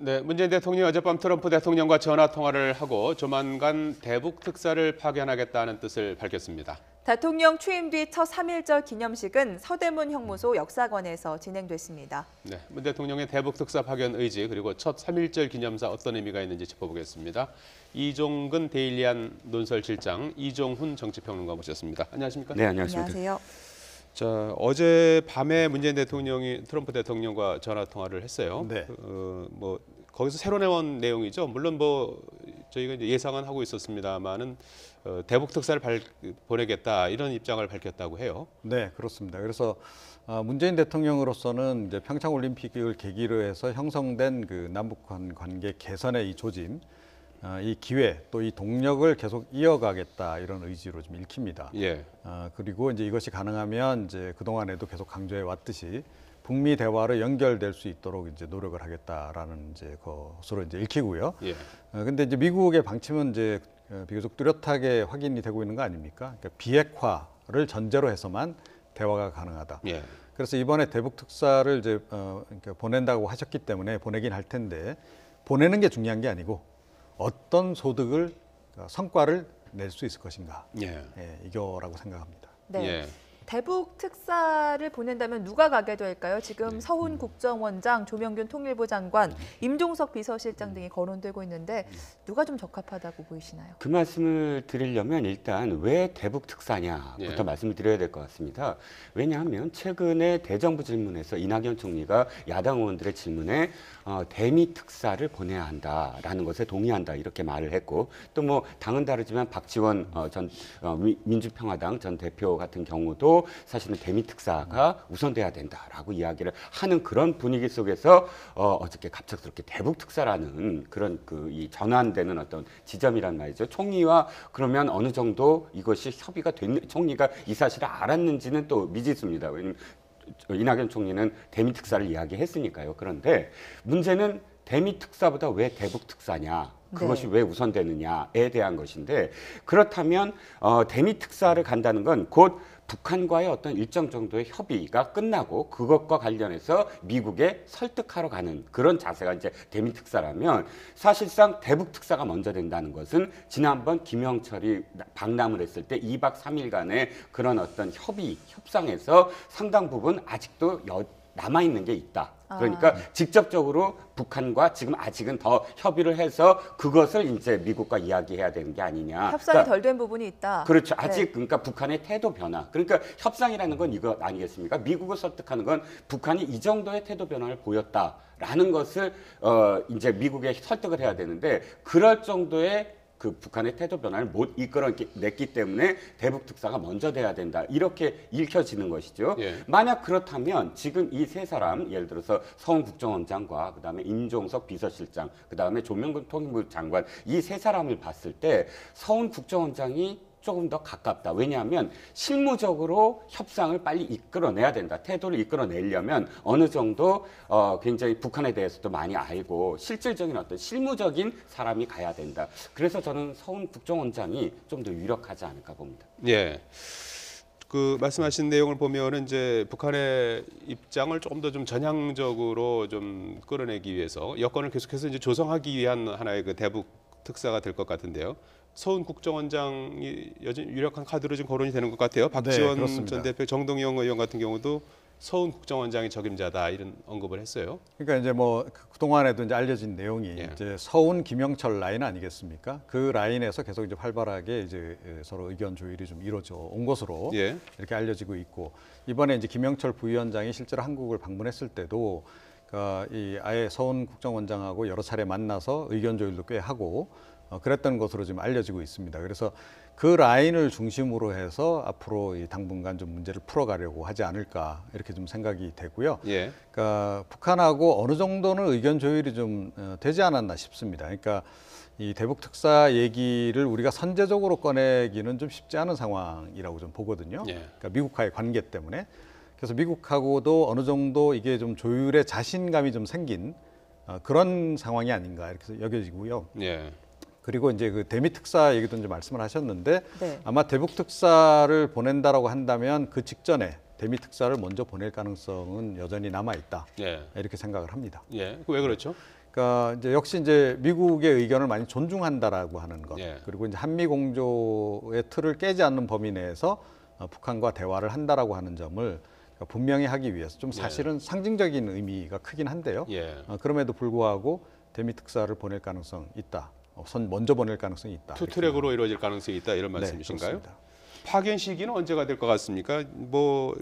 네, 문재인 대통령이 어젯밤 트럼프 대통령과 전화 통화를 하고 조만간 대북 특사를 파견하겠다는 뜻을 밝혔습니다. 대통령 취임 뒤 첫 3.1절 기념식은 서대문 형무소 역사관에서 진행됐습니다. 네, 문 대통령의 대북 특사 파견 의지 그리고 첫 3.1절 기념사 어떤 의미가 있는지 짚어보겠습니다. 이종근 데일리안 논설실장, 이종훈 정치평론가 모셨습니다. 안녕하십니까? 네, 안녕하십니까? 안녕하세요. 자, 어제 밤에 문재인 대통령이 트럼프 대통령과 전화 통화를 했어요. 네. 뭐 거기서 새로 나온 내용이죠. 물론 뭐 저희가 이제 예상은 하고 있었습니다만은 대북 특사를 보내겠다 이런 입장을 밝혔다고 해요. 네, 그렇습니다. 그래서 문재인 대통령으로서는 이제 평창 올림픽을 계기로 해서 형성된 그 남북한 관계 개선의 이 조짐, 이 기회 또 이 동력을 계속 이어가겠다 이런 의지로 좀 읽힙니다. 예. 그리고 이제 이것이 가능하면 이제 그 동안에도 계속 강조해 왔듯이 북미 대화로 연결될 수 있도록 이제 노력을 하겠다라는 이제 것으로 이제 읽히고요. 예. 근데 이제 미국의 방침은 이제 비교적 뚜렷하게 확인이 되고 있는 거 아닙니까? 그러니까 비핵화를 전제로 해서만 대화가 가능하다. 예. 그래서 이번에 대북 특사를 이제 그러니까 보낸다고 하셨기 때문에 보내긴 할 텐데 보내는 게 중요한 게 아니고 어떤 소득을 성과를 낼 수 있을 것인가. 예. 이거라고 생각합니다. 네. 예. 대북 특사를 보낸다면 누가 가게 될까요? 지금 서훈 국정원장, 조명균 통일부 장관, 임종석 비서실장 등이 거론되고 있는데 누가 좀 적합하다고 보이시나요? 그 말씀을 드리려면 일단 왜 대북 특사냐부터 예. 말씀을 드려야 될 것 같습니다. 왜냐하면 최근에 대정부 질문에서 이낙연 총리가 야당 의원들의 질문에 대미 특사를 보내야 한다라는 것에 동의한다 이렇게 말을 했고 또 뭐 당은 다르지만 박지원 전 민주평화당 전 대표 같은 경우도 사실은 대미 특사가 우선돼야 된다라고 이야기를 하는 그런 분위기 속에서 어저께 갑작스럽게 대북 특사라는 그런 이 전환되는 어떤 지점이란 말이죠. 총리와 그러면 어느 정도 이것이 협의가 됐는 총리가 이 사실을 알았는지는 또 미지수입니다. 왜냐하면 이낙연 총리는 대미 특사를 이야기했으니까요. 그런데 문제는 대미 특사보다 왜 대북 특사냐? 그것이 네. 왜 우선되느냐에 대한 것인데 그렇다면 대미 특사를 간다는 건 곧 북한과의 어떤 일정 정도의 협의가 끝나고 그것과 관련해서 미국에 설득하러 가는 그런 자세가 이제 대미 특사라면 사실상 대북 특사가 먼저 된다는 것은 지난번 김영철이 방남을 했을 때 2박 3일간의 그런 어떤 협상에서 상당 부분 아직도 남아있는 게 있다. 그러니까 직접적으로 북한과 지금 아직은 더 협의를 해서 그것을 이제 미국과 이야기해야 되는 게 아니냐. 협상이 그러니까 덜 된 부분이 있다. 그렇죠. 아직 그러니까 북한의 태도 변화. 그러니까 협상이라는 건 이거 아니겠습니까? 미국을 설득하는 건 북한이 이 정도의 태도 변화를 보였다라는 것을 이제 미국에 설득을 해야 되는데 그럴 정도의 그 북한의 태도 변화를 못 이끌어냈기 때문에 대북 특사가 먼저 돼야 된다. 이렇게 읽혀지는 것이죠. 예. 만약 그렇다면 지금 이 세 사람 예를 들어서 서훈 국정원장과 그다음에 임종석 비서실장 그다음에 조명근 통일부 장관 이 세 사람을 봤을 때 서훈 국정원장이 조금 더 가깝다. 왜냐하면 실무적으로 협상을 빨리 이끌어내야 된다. 태도를 이끌어내려면 어느 정도 굉장히 북한에 대해서도 많이 알고 실질적인 어떤 실무적인 사람이 가야 된다. 그래서 저는 서훈 국정원장이 좀 더 유력하지 않을까 봅니다. 예. 그 말씀하신 내용을 보면은 이제 북한의 입장을 조금 더 좀 전향적으로 좀 끌어내기 위해서 여건을 계속해서 이제 조성하기 위한 하나의 그 대북 특사가 될 것 같은데요. 서훈 국정원장이 여전히 유력한 카드로 지금 거론이 되는 것 같아요. 박지원 전 대표, 정동영 의원 같은 경우도 서훈 국정원장이 적임자다 이런 언급을 했어요. 그러니까 이제 뭐 그동안에도 이제 알려진 내용이 이제 서훈 김영철 라인 아니겠습니까? 그 라인에서 계속 이제 활발하게 이제 서로 의견 조율이 좀 이루어져 온 것으로 이렇게 알려지고 있고 이번에 이제 김영철 부위원장이 실제로 한국을 방문했을 때도 이 아예 서훈 국정원장하고 여러 차례 만나서 의견 조율도 꽤 하고 그랬던 것으로 지금 알려지고 있습니다. 그래서 그 라인을 중심으로 해서 앞으로 이 당분간 좀 문제를 풀어가려고 하지 않을까 이렇게 좀 생각이 되고요. 예. 그러니까 북한하고 어느 정도는 의견 조율이 좀 되지 않았나 싶습니다. 그러니까 이 대북 특사 얘기를 우리가 선제적으로 꺼내기는 좀 쉽지 않은 상황이라고 좀 보거든요. 그러니까 미국과의 관계 때문에. 그래서 미국하고도 어느 정도 이게 좀 조율에 자신감이 좀 생긴 그런 상황이 아닌가 이렇게 여겨지고요. 예. 그리고 이제 그 대미 특사 얘기도 이제 말씀을 하셨는데 아마 대북 특사를 보낸다라고 한다면 그 직전에 대미 특사를 먼저 보낼 가능성은 여전히 남아 있다. 이렇게 생각을 합니다. 예. 왜 그렇죠? 그러니까 이제 역시 이제 미국의 의견을 많이 존중한다라고 하는 것, 예. 그리고 이제 한미 공조의 틀을 깨지 않는 범위 내에서 북한과 대화를 한다라고 하는 점을 분명히 하기 위해서 좀 사실은 상징적인 의미가 크긴 한데요. 예. 그럼에도 불구하고 대미 특사를 보낼 가능성 있다. 먼저 보낼 가능성이 있다. 투 트랙으로 이루어질 가능성이 있다 이런 말씀이신가요? 그렇습니다. 파견 시기는 언제가 될 것 같습니까? 뭐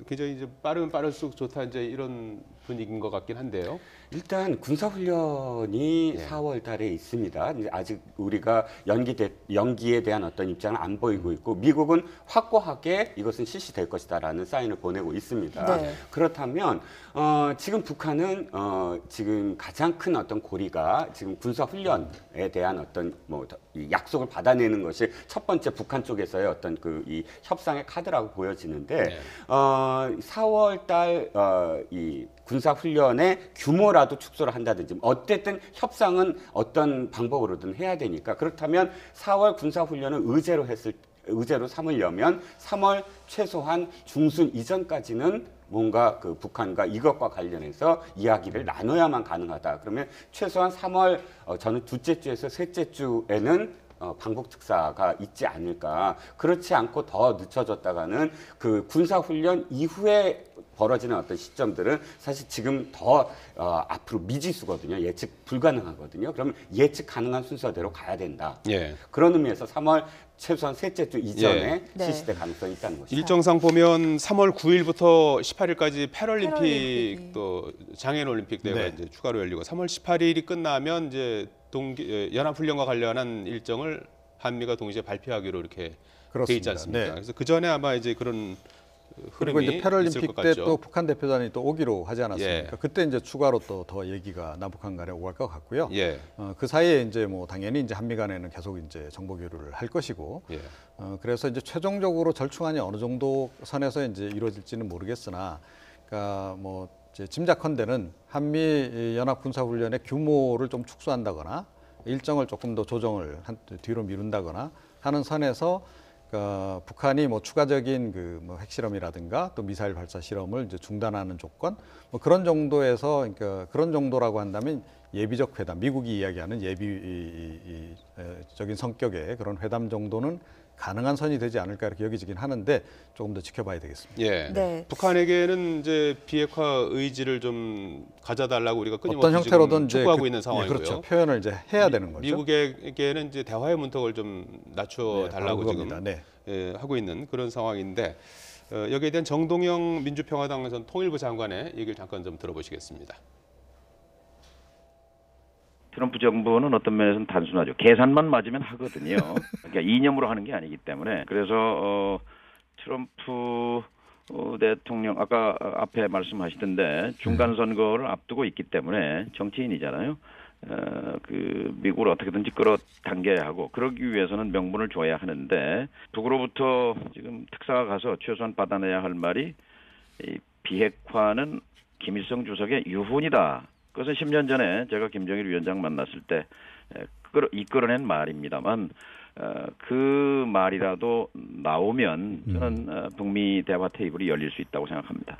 굉장히 이제 빠르면 빠를수록 좋다 이제 이런 분위기인 것 같긴 한데요. 일단 군사훈련이 4월 달에 있습니다. 이제 아직 우리가 연기에 대한 어떤 입장을 안 보이고 있고 미국은 확고하게 이것은 실시될 것이다라는 사인을 보내고 있습니다. 네. 그렇다면 지금 북한은 지금 가장 큰 어떤 고리가 지금 군사훈련에 대한 어떤 이 약속을 받아내는 것이 첫 번째 북한 쪽에서의 어떤 이 협상의 카드라고 보여지는데 4월 달 이 군사훈련의 규모라도 축소를 한다든지 어쨌든 협상은 어떤 방법으로든 해야 되니까 그렇다면 4월 군사훈련을 의제로 삼으려면 3월 최소한 중순 이전까지는 뭔가 그 북한과 이것과 관련해서 이야기를 나눠야만 가능하다. 그러면 최소한 3월 저는 둘째 주에서 셋째 주에는 방북 특사가 있지 않을까. 그렇지 않고 더 늦춰졌다가는 그 군사훈련 이후에 벌어지는 어떤 시점들은 사실 지금 더 앞으로 미지수거든요. 예측 불가능하거든요. 그러면 예측 가능한 순서대로 가야 된다. 예. 그런 의미에서 3월 최소한 셋째 주 이전에 네. 실시될 가능성이 있다는 것이죠. 일정상 보면 3월 9일부터 18일까지 패럴림픽 패럴림픽이. 또 장애인 올림픽 대회가 네. 이제 추가로 열리고 3월 18일이 끝나면 이제 연합훈련과 관련한 일정을 한미가 동시에 발표하기로 이렇게 돼 그렇습니다. 있지 않습니까? 네. 그래서 그 전에 아마 이제 그런 그리고 흐름이 이제 있을 패럴림픽 것 때 같죠. 또 북한 대표단이 또 오기로 하지 않았습니까? 예. 그때 이제 추가로 또 더 얘기가 남북한 간에 오갈 것 같고요. 예. 그 사이에 이제 뭐 당연히 이제 한미 간에는 계속 이제 정보 교류를 할 것이고, 예. 그래서 이제 최종적으로 절충안이 어느 정도 선에서 이제 이루어질지는 모르겠으나, 그러니까 뭐 이제 짐작컨대는 한미 연합 군사 훈련의 규모를 좀 축소한다거나 일정을 조금 더 조정을 뒤로 미룬다거나 하는 선에서. 그러니까 북한이 뭐 추가적인 뭐 핵실험이라든가 또 미사일 발사 실험을 이제 중단하는 조건 뭐 그런 정도에서 그러니까 그런 정도라고 한다면 예비적 회담, 미국이 이야기하는 예비적인 성격의 그런 회담 정도는 가능한 선이 되지 않을까 이렇게 여기지긴 하는데 조금 더 지켜봐야 되겠습니다. 예. 네. 북한에게는 이제 비핵화 의지를 좀 가져달라고 우리가 끊임없이 어떤 형태로든 지금 촉구하고 이제 있는 상황이고요. 그렇죠. 표현을 이제 해야 되는 거죠. 미국에게는 이제 대화의 문턱을 좀 낮춰 달라고 바로 지금 그겁니다. 네. 예, 하고 있는 그런 상황인데 여기에 대한 정동영 민주평화당 전 통일부 장관의 얘기를 잠깐 좀 들어보시겠습니다. 트럼프 정부는 어떤 면에서는 단순하죠. 계산만 맞으면 하거든요. 그러니까 이념으로 하는 게 아니기 때문에. 그래서 트럼프 대통령 아까 앞에 말씀하시던데 중간 선거를 앞두고 있기 때문에 정치인이잖아요. 그 미국을 어떻게든지 끌어당겨야 하고 그러기 위해서는 명분을 줘야 하는데 북으로부터 지금 특사가 가서 최소한 받아내야 할 말이 이 비핵화는 김일성 주석의 유훈이다. 그것은 10년 전에 제가 김정일 위원장 만났을 때 이끌어낸 말입니다만 그 말이라도 나오면 저는 북미 대화 테이블이 열릴 수 있다고 생각합니다.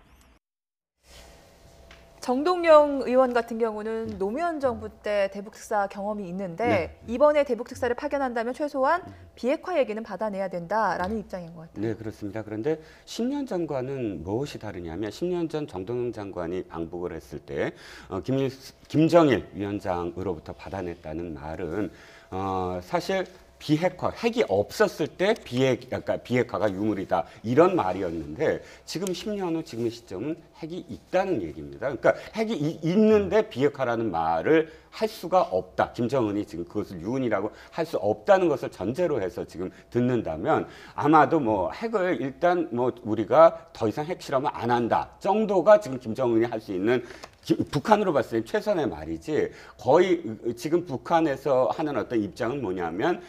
정동영 의원 같은 경우는 노무현 정부 때 대북 특사 경험이 있는데 이번에 대북 특사를 파견한다면 최소한 비핵화 얘기는 받아내야 된다라는 입장인 것 같아요. 네, 그렇습니다. 그런데 10년 전과는 무엇이 다르냐면 10년 전 정동영 장관이 방북을 했을 때 김정일 위원장으로부터 받아냈다는 말은 사실 비핵화, 핵이 없었을 때 비핵화가 유물이다 이런 말이었는데 지금 10년 후 지금의 시점은 핵이 있다는 얘기입니다. 그러니까 핵이 있는데 비핵화라는 말을 할 수가 없다. 김정은이 지금 그것을 유은이라고 할 수 없다는 것을 전제로 해서 지금 듣는다면 아마도 뭐 핵을 일단 뭐 우리가 더 이상 핵 실험을 안 한다 정도가 지금 김정은이 할 수 있는 북한으로 봤을 때 최선의 말이지 거의 지금 북한에서 하는 어떤 입장은 뭐냐면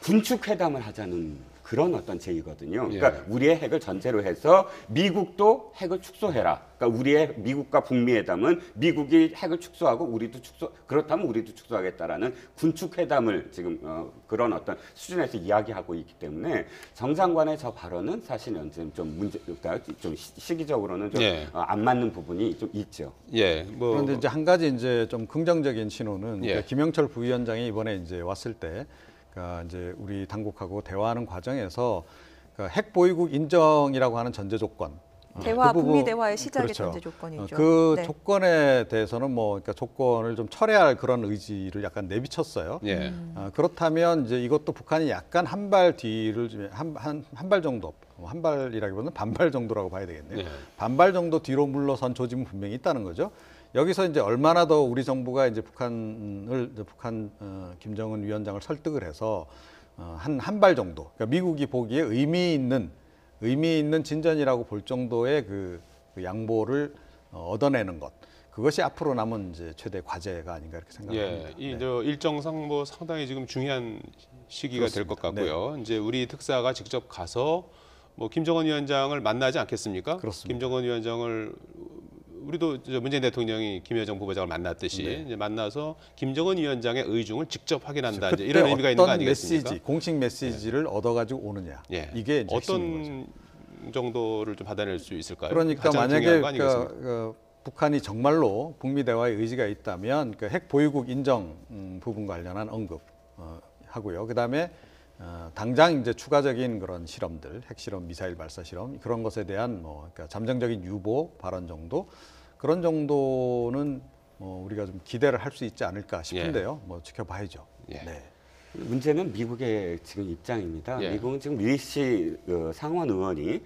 군축 회담을 하자는 그런 어떤 제의거든요. 그러니까 우리의 핵을 전제로 해서 미국도 핵을 축소해라. 그러니까 우리의 미국과 북미 회담은 미국이 핵을 축소하고 우리도 그렇다면 우리도 축소하겠다라는 군축 회담을 지금 그런 어떤 수준에서 이야기하고 있기 때문에 정상관의 저 발언은 사실 현재 좀 그러니까 좀 시기적으로는 좀 안 맞는 부분이 좀 있죠. 그런데 이제 한 가지 이제 좀 긍정적인 신호는 그러니까 김영철 부위원장이 이번에 이제 왔을 때 그러니까 이제 우리 당국하고 대화하는 과정에서 그러니까 핵 보유국 인정이라고 하는 전제 조건 대화, 그 부분, 북미 대화의 시작의 그렇죠. 전제 조건이죠. 그 네. 조건에 대해서는 뭐 그러니까 조건을 좀 철회할 그런 의지를 약간 내비쳤어요. 그렇다면 이제 이것도 북한이 약간 한 발 뒤를 한 발 정도, 한 발이라기보다는 반발 정도라고 봐야 되겠네요. 반발 정도 뒤로 물러선 조짐은 분명히 있다는 거죠. 여기서 이제 얼마나 더 우리 정부가 이제 북한 김정은 위원장을 설득을 해서 한 발 정도, 그러니까 미국이 보기에 의미 있는 진전이라고 볼 정도의 그 양보를 얻어내는 것. 그것이 앞으로 남은 이제 최대 과제가 아닌가 이렇게 생각합니다. 이 일정상 뭐 상당히 지금 중요한 시기가 될 것 같고요. 이제 우리 특사가 직접 가서 뭐 김정은 위원장을 만나지 않겠습니까? 그렇습니다. 김정은 위원장을 우리도 문재인 대통령이 김여정 부부장을 만났듯이 이제 만나서 김정은 위원장의 의중을 직접 확인한다. 이제 이런 의미가 있는 거 아니겠습니까? 공식 메시지를 얻어가지고 오느냐. 이게 이제 어떤 정도를 좀 받아낼 수 있을까요? 그러니까 만약에 북한이 정말로 북미 대화의 의지가 있다면 그 핵 보유국 인정 부분 관련한 언급 하고요. 그다음에 당장 이제 추가적인 그런 실험들, 핵실험, 미사일 발사 실험 그런 것에 대한 뭐 그러니까 잠정적인 유보 발언 정도 그런 정도는 뭐 우리가 좀 기대를 할 수 있지 않을까 싶은데요. 뭐 지켜봐야죠. 네. 문제는 미국의 지금 입장입니다. 미국은 지금 밀시 상원 의원이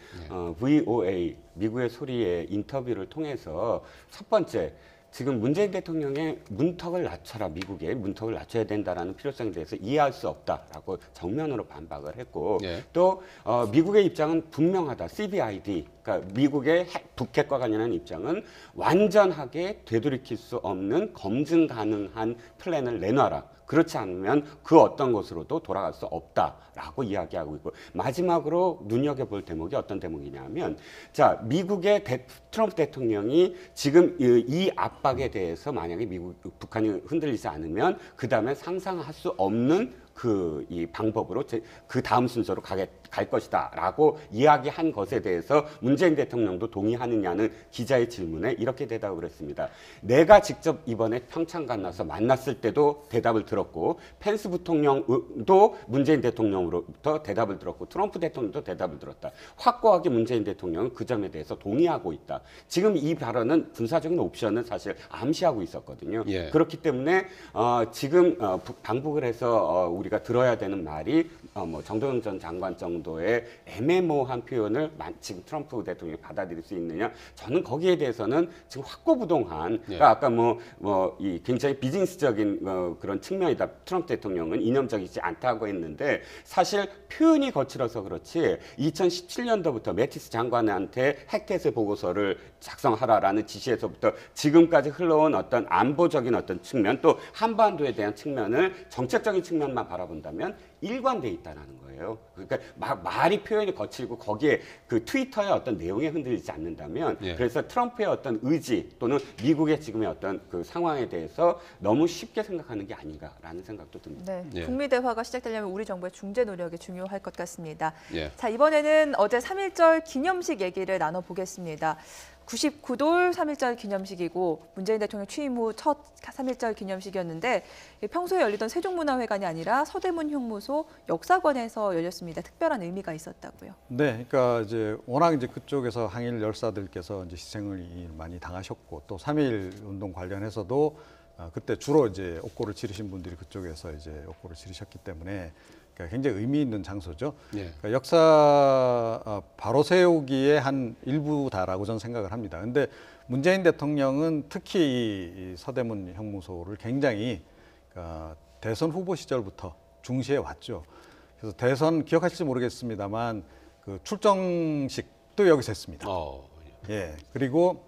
VOA 미국의 소리의 인터뷰를 통해서 첫 번째 지금 문재인 대통령의 문턱을 낮춰라, 미국의 문턱을 낮춰야 된다라는 필요성에 대해서 이해할 수 없다라고 정면으로 반박을 했고 또 미국의 입장은 분명하다. CBID, 그러니까 미국의 북핵과 관련한 입장은 완전하게 되돌이킬 수 없는 검증 가능한 플랜을 내놔라. 그렇지 않으면 그 어떤 것으로도 돌아갈 수 없다라고 이야기하고 있고 마지막으로 눈여겨볼 대목이 어떤 대목이냐면 자 미국의 트럼프 대통령이 지금 이 압박에 대해서 만약에 북한이 흔들리지 않으면 그 다음에 상상할 수 없는 이 방법으로 그 다음 순서로 갈 것이다라고 이야기한 것에 대해서 문재인 대통령도 동의하느냐는 기자의 질문에 이렇게 대답을 했습니다. 내가 직접 이번에 평창 만나서 만났을 때도 대답을 들었고 펜스 부통령도 문재인 대통령으로부터 대답을 들었고 트럼프 대통령도 대답을 들었다. 확고하게 문재인 대통령은 그 점에 대해서 동의하고 있다. 지금 이 발언은 군사적인 옵션은 사실 암시하고 있었거든요. 그렇기 때문에 지금 방북을 해서 우리가 들어야 되는 말이 뭐 정동영 전 장관 정도의 애매모호한 표현을 지금 트럼프 대통령이 받아들일 수 있느냐? 저는 거기에 대해서는 지금 확고부동한 그러니까 아까 이 굉장히 비즈니스적인 그런 측면이다. 트럼프 대통령은 이념적이지 않다고 했는데 사실 표현이 거칠어서 그렇지 2017년도부터 매티스 장관한테 핵태세 보고서를 작성하라라는 지시에서부터 지금까지 흘러온 어떤 안보적인 어떤 측면 또 한반도에 대한 측면을 정책적인 측면만 바라본다면 일관돼 있다는 거예요. 그러니까 말이 표현이 거칠고 거기에 그 트위터의 어떤 내용에 흔들리지 않는다면 그래서 트럼프의 어떤 의지 또는 미국의 지금의 어떤 그 상황에 대해서 너무 쉽게 생각하는 게 아닌가라는 생각도 듭니다. 북미 대화가 시작되려면 우리 정부의 중재 노력이 중요할 것 같습니다. 자, 이번에는 어제 3.1절 기념식 얘기를 나눠보겠습니다. 99돌 3.1절 기념식이고 문재인 대통령 취임 후 첫 3.1절 기념식이었는데 평소에 열리던 세종문화회관이 아니라 서대문 형무소 역사관에서 열렸습니다. 특별한 의미가 있었다고요. 네, 그러니까 이제 워낙 이제 그쪽에서 항일 열사들께서 이제 희생을 많이 당하셨고 또 3.1 운동 관련해서도 그때 주로 이제 옥고를 치르신 분들이 그쪽에서 이제 옥고를 치르셨기 때문에 그러니까 굉장히 의미 있는 장소죠. 그러니까 역사 바로 세우기의 한 일부다라고 저는 생각을 합니다. 그런데 문재인 대통령은 특히 이 서대문 형무소를 굉장히 그러니까 대선 후보 시절부터 중시해 왔죠. 그래서 대선 기억하실지 모르겠습니다만 그 출정식도 여기서 했습니다. 그리고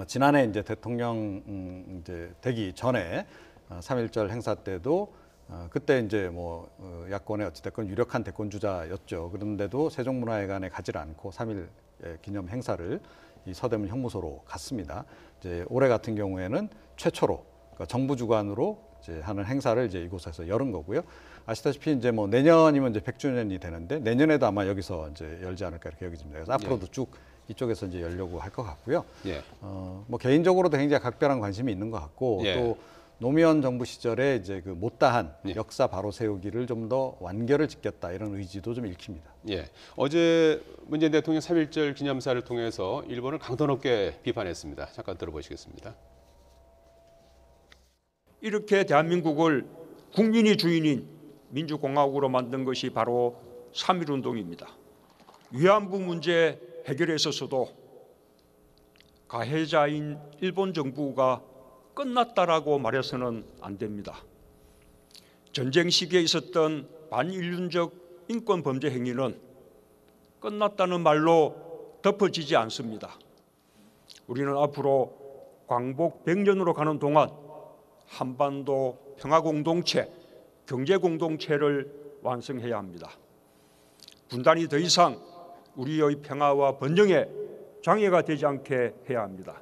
지난해 이제 대통령 이제 되기 전에 3.1절 행사 때도 그때 이제 뭐 야권의 어찌됐건 유력한 대권 주자였죠. 그런데도 세종문화회관에 가지 않고 3.1 기념 행사를 이 서대문 형무소로 갔습니다. 이제 올해 같은 경우에는 최초로 그러니까 정부 주관으로 이제 하는 행사를 이제 이곳에서 열은 거고요. 아시다시피 이제 뭐 내년이면 이제 100주년이 되는데 내년에도 아마 여기서 이제 열지 않을까 이렇게 여겨집니다. 그래서 앞으로도 쭉 이쪽에서 이제 열려고 할 것 같고요. 뭐 개인적으로도 굉장히 각별한 관심이 있는 것 같고 또 노무현 정부 시절에 이제 그 못다한 역사 바로 세우기를 좀 더 완결을 짓겠다 이런 의지도 좀 읽힙니다. 어제 문재인 대통령 3.1절 기념사를 통해서 일본을 강도 높게 비판했습니다. 잠깐 들어보시겠습니다. 이렇게 대한민국을 국민이 주인인 민주공화국으로 만든 것이 바로 3.1운동입니다. 위안부 문제 해결에 있어서도 가해자인 일본 정부가 끝났다라고 말해서는 안 됩니다. 전쟁 시기에 있었던 반인륜적 인권 범죄 행위는 끝났다는 말로 덮어지지 않습니다. 우리는 앞으로 광복 100년으로 가는 동안 한반도 평화공동체, 경제공동체를 완성해야 합니다. 분단이 더 이상 우리의 평화와 번영에 장애가 되지 않게 해야 합니다.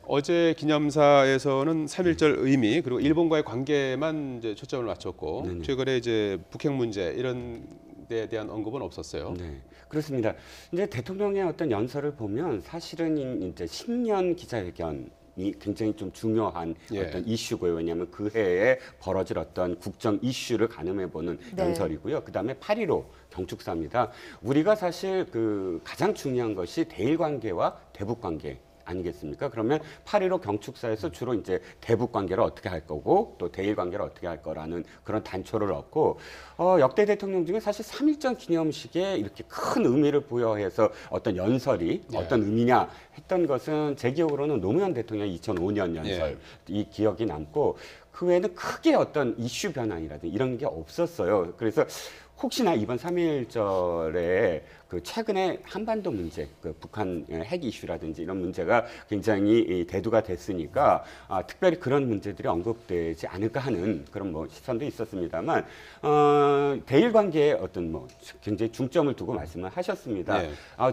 어제 기념사에서는 3.1절 의미 그리고 일본과의 관계만 이제 초점을 맞췄고 최근에 이제 북핵 문제 이런 데 대한 언급은 없었어요. 네, 그렇습니다. 이제 대통령의 어떤 연설을 보면 사실은 이제 신년 기자회견이 굉장히 좀 중요한 어떤 이슈고요. 왜냐하면 그 해에 벌어질 어떤 국정 이슈를 가늠해보는 연설이고요. 그다음에 8.15 경축사입니다. 우리가 사실 그 가장 중요한 것이 대일 관계와 대북 관계. 아니겠습니까? 그러면 8.15 경축사에서 주로 이제 대북 관계를 어떻게 할 거고 또 대일 관계를 어떻게 할 거라는 그런 단초를 얻고 역대 대통령 중에 사실 3.1절 기념식에 이렇게 큰 의미를 부여해서 어떤 연설이 어떤 의미냐 했던 것은 제 기억으로는 노무현 대통령 2005년 연설 이 기억이 남고 그 외에는 크게 어떤 이슈 변환이라든지 이런 게 없었어요. 그래서 혹시나 이번 3.1절에 그 최근에 한반도 문제, 그 북한 핵 이슈라든지 이런 문제가 굉장히 대두가 됐으니까 특별히 그런 문제들이 언급되지 않을까 하는 그런 뭐 시선도 있었습니다만 대일 관계에 어떤 뭐 굉장히 중점을 두고 말씀을 하셨습니다.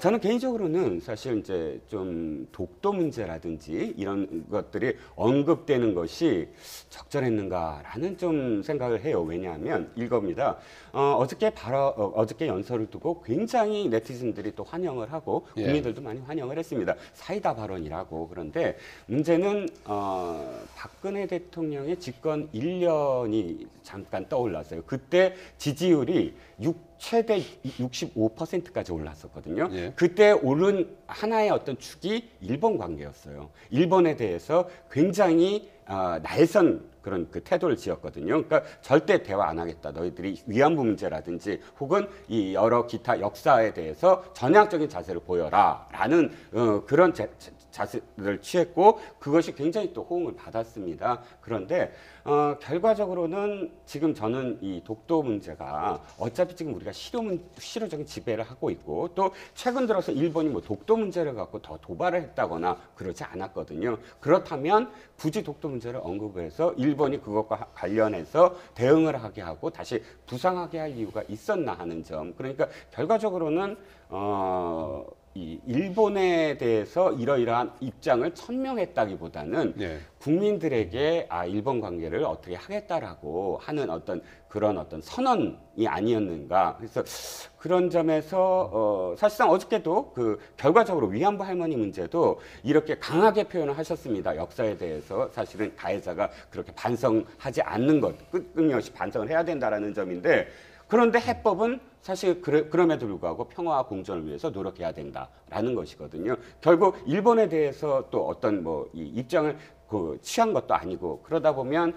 저는 개인적으로는 사실 이제 좀 독도 문제라든지 이런 것들이 언급되는 것이 적절했는가라는 좀 생각을 해요. 왜냐하면 이겁니다. 어저께 연설을 두고 굉장히 네티즌들이 또 환영을 하고 국민들도 많이 환영을 했습니다. 사이다 발언이라고. 그런데 문제는 박근혜 대통령의 집권 1년이 잠깐 떠올랐어요. 그때 지지율이 최대 65%까지 올랐었거든요. 그때 오른 하나의 어떤 축이 일본 관계였어요. 일본에 대해서 굉장히 날선 그런 그 태도를 지었거든요. 그러니까 절대 대화 안 하겠다. 너희들이 위안부 문제라든지 혹은 이 여러 기타 역사에 대해서 전향적인 자세를 보여라라는 그런 자세를 취했고 그것이 굉장히 또 호응을 받았습니다. 그런데 결과적으로는 지금 저는 이 독도 문제가 어차피 지금 우리가 실효적인 지배를 하고 있고 또 최근 들어서 일본이 뭐 독도 문제를 갖고 더 도발을 했다거나 그러지 않았거든요. 그렇다면 굳이 독도 문제를 언급해서 일본이 그것과 관련해서 대응을 하게 하고 다시 부상하게 할 이유가 있었나 하는 점. 그러니까 결과적으로는 이 일본에 대해서 이러이러한 입장을 천명했다기보다는 국민들에게 일본 관계를 어떻게 하겠다라고 하는 그런 어떤 선언이 아니었는가. 그래서 그런 점에서 사실상 어저께도 그 결과적으로 위안부 할머니 문제도 이렇게 강하게 표현을 하셨습니다. 역사에 대해서 사실은 가해자가 그렇게 반성하지 않는 것, 끊임없이 반성을 해야 된다라는 점인데 그런데 해법은 사실 그럼에도 불구하고 평화와 공존을 위해서 노력해야 된다라는 것이거든요. 결국 일본에 대해서 또 어떤 뭐 이 입장을 취한 것도 아니고 그러다 보면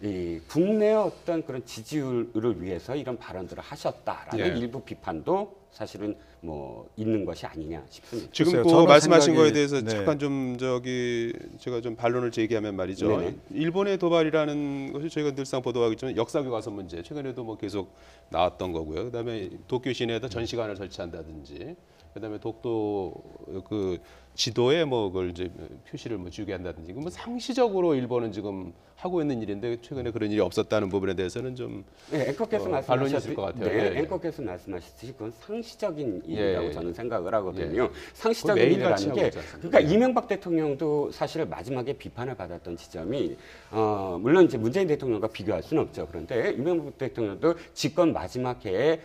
이 국내의 어떤 그런 지지율을 위해서 이런 발언들을 하셨다라는 일부 비판도 사실은 뭐 있는 것이 아니냐 싶습니다. 지금 그 말씀하신 거에 대해서 잠깐 좀 제가 좀 반론을 제기하면 말이죠. 일본의 도발이라는 것이 저희가 늘상 보도하겠지만 역사 교과서 문제 최근에도 뭐 계속 나왔던 거고요. 그다음에 도쿄 시내에다 전시관을 설치한다든지, 그다음에 독도 그 지도에 뭐 그걸 이제 표시를 뭐 주게 한다든지 뭐 상시적으로 일본은 지금 하고 있는 일인데 최근에 그런 일이 없었다는 부분에 대해서는 좀 네, 앵커께서 반론이 있을 것 같아요. 네, 예. 앵커께서 말씀하셨듯이 그건 상시적인 일이라고 예. 저는 생각을 하거든요. 예. 상시적인 매일같이 일이라는 게 하고 있지 않습니까? 그러니까 이명박 대통령도 사실 마지막에 비판을 받았던 지점이 물론 이제 문재인 대통령과 비교할 수는 없죠. 그런데 이명박 대통령도 집권 마지막 해에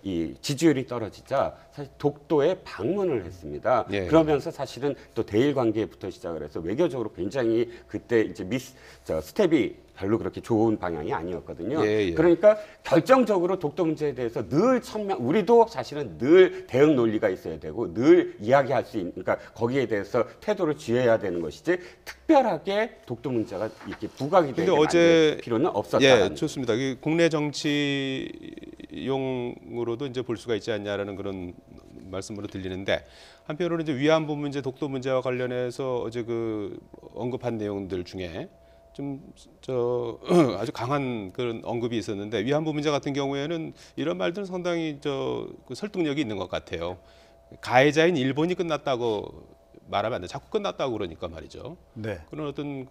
이 지지율이 떨어지자 사실 독도에 방문을 했습니다. 예. 그러면서 사실은 또 대일 관계부터 시작을 해서 외교적으로 굉장히 그때 이제 스텝이 별로 그렇게 좋은 방향이 아니었거든요. 예, 예. 그러니까 결정적으로 독도 문제에 대해서 늘 우리도 사실은 늘 대응 논리가 있어야 되고 늘 이야기할 수 있는, 그러니까 거기에 대해서 태도를 취해야 되는 것이지 특별하게 독도 문제가 이렇게 부각이 되게 만들 필요는 없었다는. 예, 좋습니다. 국내 정치용으로도 이제 볼 수가 있지 않냐라는 그런 말씀으로 들리는데 한편으로는 이제 위안부 문제, 독도 문제와 관련해서 어제 그 언급한 내용들 중에 좀 아주 강한 그런 언급이 있었는데 위안부 문제 같은 경우에는 이런 말들은 상당히 그 설득력이 있는 것 같아요. 가해자인 일본이 끝났다고 말하면 안 돼. 자꾸 끝났다고 그러니까 말이죠. 네. 그런 어떤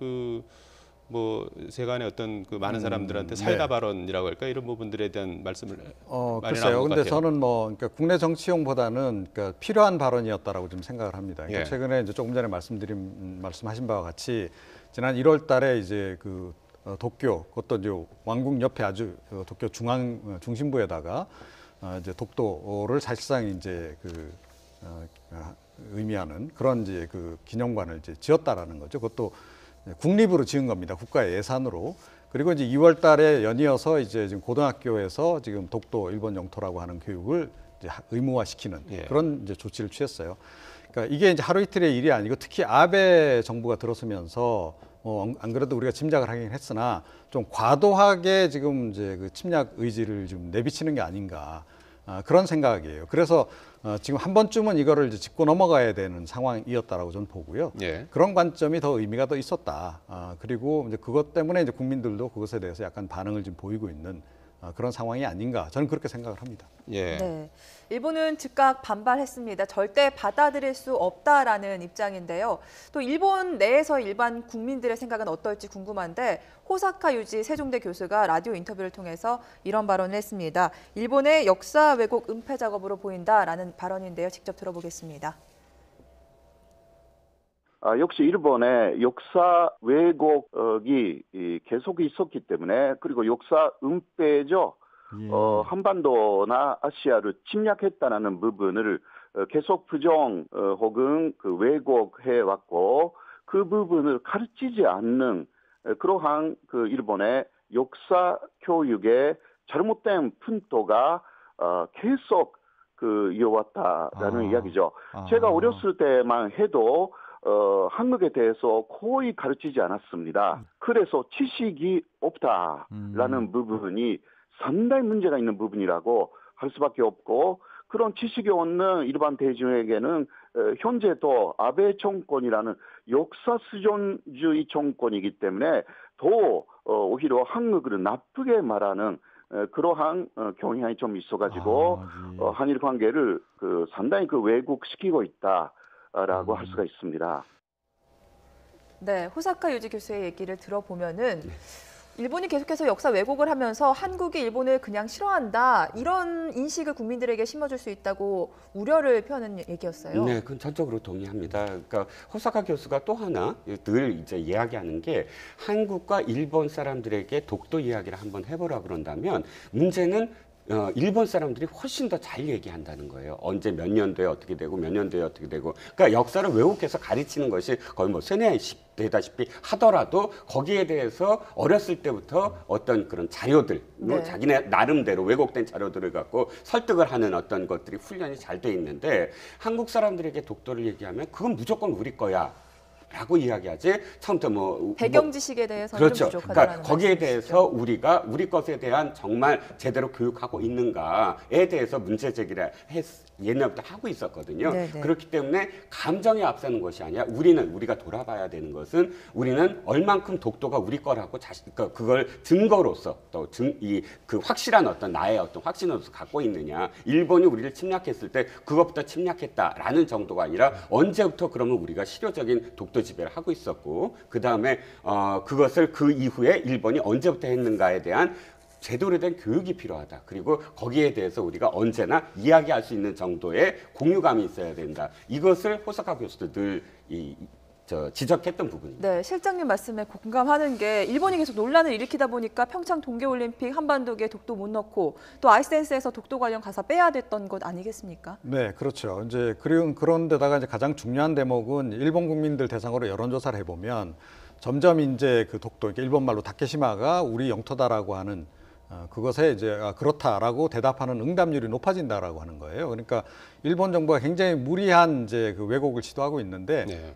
뭐 세간의 어떤 그 많은 사람들한테 사이다 발언이라고 할까 이런 부분들에 대한 말씀을 많이 글쎄요. 나온 것 근데 같아요. 저는 그러니까 국내 정치용보다는 그러니까 필요한 발언이었다라고 좀 생각을 합니다. 그러니까 예. 최근에 이제 조금 전에 말씀하신 바와 같이 지난 1월달에 이제 도쿄, 그것도 이제 왕궁 옆에 아주 도쿄 중심부에다가 이제 독도를 사실상 이제 의미하는 그런 이제 기념관을 이제 지었다라는 거죠. 그것도 국립으로 지은 겁니다. 국가의 예산으로. 그리고 이제 2월달에 연이어서 이제 지금 고등학교에서 지금 독도 일본 영토라고 하는 교육을 이제 의무화시키는 예. 그런 이제 조치를 취했어요. 그러니까 이게 이제 하루 이틀의 일이 아니고 특히 아베 정부가 들어서면서 안 그래도 우리가 짐작을 하긴 했으나 좀 과도하게 지금 이제 침략 의지를 좀 내비치는 게 아닌가 그런 생각이에요. 그래서 지금 한 번쯤은 이거를 이제 짚고 넘어가야 되는 상황이었다라고 저는 보고요. 예. 그런 관점이 더 의미가 더 있었다. 그리고 이제 그것 때문에 이제 국민들도 그것에 대해서 약간 반응을 좀 보이고 있는 그런 상황이 아닌가 저는 그렇게 생각을 합니다. 예. 네. 일본은 즉각 반발했습니다. 절대 받아들일 수 없다라는 입장인데요. 또 일본 내에서 일반 국민들의 생각은 어떨지 궁금한데 호사카 유지 세종대 교수가 라디오 인터뷰를 통해서 이런 발언을 했습니다. 일본의 역사 왜곡 은폐 작업으로 보인다라는 발언인데요. 직접 들어보겠습니다. 역시 일본의 역사 왜곡이 계속 있었기 때문에 그리고 역사 은폐죠. 한반도나 아시아를 침략했다는 부분을 계속 부정 혹은 왜곡해 왔고 그 부분을 가르치지 않는 그러한 일본의 역사 교육의 잘못된 풍토가 계속 이어왔다라는 이야기죠. 제가 어렸을 때만 해도 한국에 대해서 거의 가르치지 않았습니다. 그래서 지식이 없다라는 부분이 상당히 문제가 있는 부분이라고 할 수밖에 없고 그런 지식이 없는 일반 대중에게는 현재도 아베 정권이라는 역사 수존주의 정권이기 때문에 더 오히려 한국을 나쁘게 말하는 그러한 경향이 좀 있어가지고 한일 관계를 상당히 왜곡시키고 있다라고 할 수가 있습니다. 네, 호사카 유지 교수의 얘기를 들어보면은 일본이 계속해서 역사 왜곡을 하면서 한국이 일본을 그냥 싫어한다 이런 인식을 국민들에게 심어줄 수 있다고 우려를 표하는 얘기였어요. 네, 그건 전적으로 동의합니다. 그러니까 호사카 교수가 또 하나 늘 이제 이야기하는 게 한국과 일본 사람들에게 독도 이야기를 한번 해보라 그런다면 문제는 일본 사람들이 훨씬 더 잘 얘기한다는 거예요. 언제 몇 년도에 어떻게 되고 몇 년도에 어떻게 되고. 그러니까 역사를 왜곡해서 가르치는 것이 거의 뭐 세뇌되다시피 하더라도 거기에 대해서 어렸을 때부터 어떤 그런 자료들, 네. 자기네 나름대로 왜곡된 자료들을 갖고 설득을 하는 어떤 것들이 훈련이 잘 돼 있는데 한국 사람들에게 독도를 얘기하면 그건 무조건 우리 거야. 있다라고 이야기하지 처음부터 뭐 배경 지식에 대해서는 그렇죠. 좀 부족하다는 그러니까 거기에 말씀이시죠? 대해서 우리가 우리 것에 대한 정말 제대로 교육하고 있는가에 대해서 문제 제기를 옛날부터 하고 있었거든요. 네네. 그렇기 때문에 감정에 앞서는 것이 아니라 우리가 돌아봐야 되는 것은 우리는 얼만큼 독도가 우리 거라고 그러니까 그걸 증거로서 또 그 확실한 어떤 나의 어떤 확신으로서 갖고 있느냐. 일본이 우리를 침략했을 때 그것부터 침략했다라는 정도가 아니라 언제부터 그러면 우리가 실효적인 독도 지배를 하고 있었고 그 다음에 그것을 그 이후에 일본이 언제부터 했는가에 대한 제대로 된 교육이 필요하다. 그리고 거기에 대해서 우리가 언제나 이야기할 수 있는 정도의 공유감이 있어야 된다. 이것을 호사카 교수도 늘 지적했던 부분입니다. 네, 실장님 말씀에 공감하는 게 일본이 계속 논란을 일으키다 보니까 평창 동계올림픽 한반도에 독도 못 넣고 또 아이스댄스에서 독도 관련 가사 빼야 됐던 것 아니겠습니까? 네, 그렇죠. 이제 그런데다가 이제 가장 중요한 대목은 일본 국민들 대상으로 여론조사를 해보면 점점 이제 그 독도, 그러니까 일본 말로 다케시마가 우리 영토다라고 하는 그것에 이제 그렇다라고 대답하는 응답률이 높아진다라고 하는 거예요. 그러니까 일본 정부가 굉장히 무리한 이제 그 왜곡을 시도하고 있는데 네.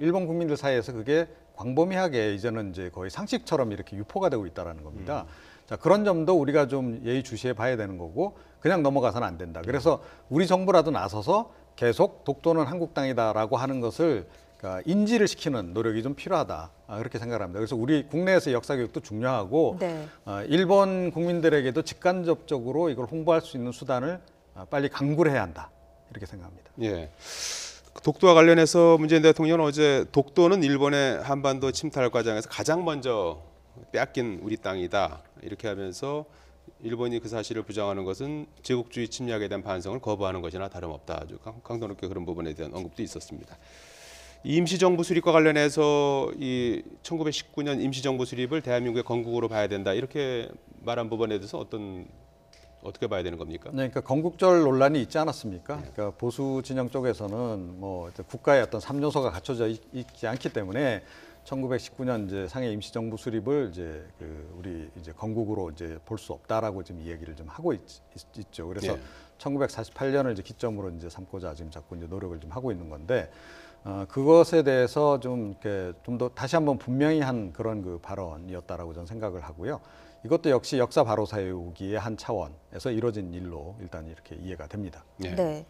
일본 국민들 사이에서 그게 광범위하게 이제는 이제 거의 상식처럼 이렇게 유포가 되고 있다라는 겁니다. 자, 그런 점도 우리가 좀 예의주시해 봐야 되는 거고 그냥 넘어가서는 안 된다. 그래서 우리 정부라도 나서서 계속 독도는 한국 땅이다라고 하는 것을 그러니까 인지를 시키는 노력이 좀 필요하다. 그렇게 생각합니다. 그래서 우리 국내에서 역사 교육도 중요하고 네. 일본 국민들에게도 직간접적으로 이걸 홍보할 수 있는 수단을 빨리 강구를 해야 한다. 이렇게 생각합니다. 예. 독도와 관련해서 문재인 대통령은 어제 독도는 일본의 한반도 침탈 과정에서 가장 먼저 빼앗긴 우리 땅이다. 이렇게 하면서 일본이 그 사실을 부정하는 것은 제국주의 침략에 대한 반성을 거부하는 것이나 다름없다. 아주 강도 높게 그런 부분에 대한 언급도 있었습니다. 임시정부 수립과 관련해서 이 1919년 임시정부 수립을 대한민국의 건국으로 봐야 된다. 이렇게 말한 부분에 대해서 어떻게 봐야 되는 겁니까? 네, 그러니까 건국절 논란이 있지 않았습니까? 그러니까 보수 진영 쪽에서는 뭐 국가의 어떤 3요소가 갖춰져 있지 않기 때문에 1919년 이제 상해 임시정부 수립을 이제 우리 이제 건국으로 이제 볼 수 없다라고 지금 이야기를 좀 하고 있죠. 그래서 예. 1948년을 이제 기점으로 이제 삼고자 지금 자꾸 이제 노력을 좀 하고 있는 건데 그것에 대해서 좀 더 다시 한번 분명히 한 그런 그 발언이었다라고 저는 생각을 하고요. 이것도 역시 역사 바로 세우기의 한 차원에서 이루어진 일로 일단 이렇게 이해가 됩니다. 예. 네.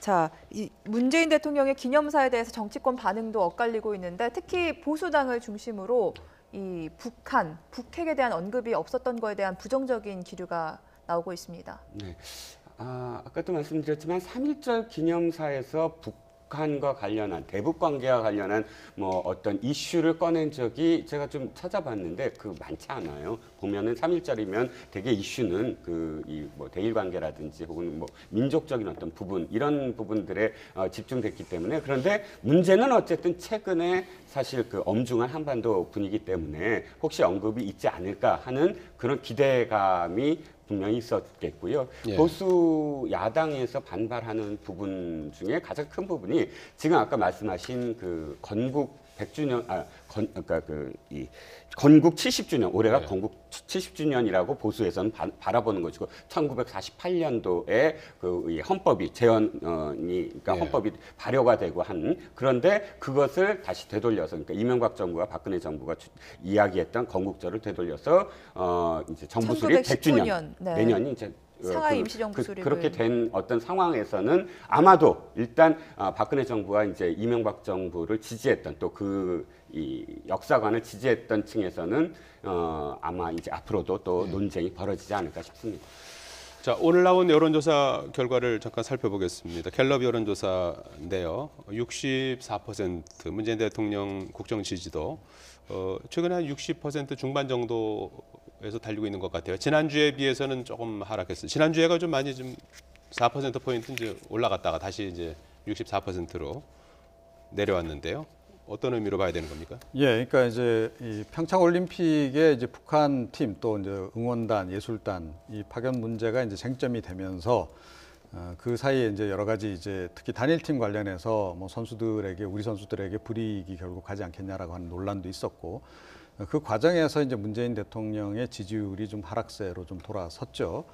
자, 이 문재인 대통령의 기념사에 대해서 정치권 반응도 엇갈리고 있는데 특히 보수당을 중심으로 이 북핵에 대한 언급이 없었던 거에 대한 부정적인 기류가 나오고 있습니다. 네. 아까도 말씀드렸지만 3.1절 기념사에서 북한과 관련한 대북 관계와 관련한 뭐 어떤 이슈를 꺼낸 적이 제가 좀 찾아봤는데 많지 않아요. 보면은 3.1절이면 되게 이슈는 뭐 대일 관계라든지 혹은 뭐 민족적인 어떤 부분 이런 부분들에 집중됐기 때문에 그런데 문제는 어쨌든 최근에 사실 그 엄중한 한반도 분위기 때문에 혹시 언급이 있지 않을까 하는 그런 기대감이 분명히 있었겠고요. 예. 보수 야당에서 반발하는 부분 중에 가장 큰 부분이 지금 아까 말씀하신 그 건국 100주년, 그러니까 건국 70주년, 올해가 네. 건국 70주년이라고 보수에서는 바라보는 것이고 1948년도에 이 헌법이 그러니까 네. 헌법이 발효가 되고 그런데 그것을 다시 되돌려서 그러니까 이명박 정부와 박근혜 정부가 이야기했던 건국절을 되돌려서 이제 정부 수립 100주년 네. 내년이 이제 상하이 임시정부 수립을 그렇게 된 어떤 상황에서는 아마도 일단 박근혜 정부와 이제 이명박 정부를 지지했던 또 이 역사관을 지지했던 층에서는 아마 이제 앞으로도 또 논쟁이 벌어지지 않을까 싶습니다. 자, 오늘 나온 여론조사 결과를 잠깐 살펴보겠습니다. 갤럽 여론조사인데요. 64% 문재인 대통령 국정 지지도 최근에 한 60% 중반 정도에서 달리고 있는 것 같아요. 지난주에 비해서는 조금 하락했어요. 지난주에가 좀 많이 좀 4%포인트 이제 올라갔다가 다시 이제 64%로 내려왔는데요. 어떤 의미로 봐야 되는 겁니까? 예, 그러니까 이제 이 평창 올림픽에 이제 북한 팀 또 이제 응원단, 예술단 이 파견 문제가 이제 쟁점이 되면서 그 사이에 이제 여러 가지 이제 특히 단일팀 관련해서 뭐 우리 선수들에게 불이익이 결국 가지 않겠냐라고 하는 논란도 있었고 그 과정에서 이제 문재인 대통령의 지지율이 좀 하락세로 좀 돌아섰죠.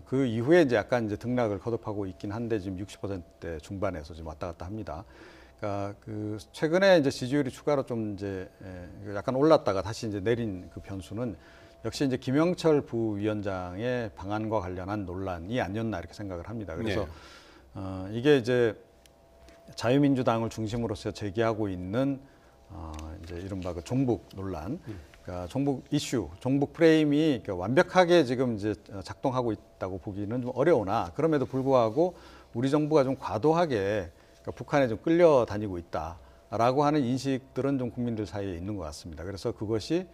그 이후에 이제 약간 이제 등락을 거듭하고 있긴 한데 지금 60%대 중반에서 지금 왔다 갔다 합니다. 그러니까 그 최근에 이제 지지율이 추가로 좀 이제 약간 올랐다가 다시 이제 내린 그 변수는 역시 이제 김영철 부위원장의 방안과 관련한 논란이 아니었나 이렇게 생각을 합니다. 그래서 이게 이제 자유민주당을 중심으로서 제기하고 있는 이제 이른바 그 종북 논란, 그러니까 종북 이슈, 종북 프레임이 완벽하게 지금 이제 작동하고 있다고 보기는 좀 어려우나 그럼에도 불구하고 우리 정부가 좀 과도하게 그러니까 북한에 좀 끌려다니고 있다라고 하는 인식들은 좀 국민들 사이에 있는 것 같습니다. 그래서 그것이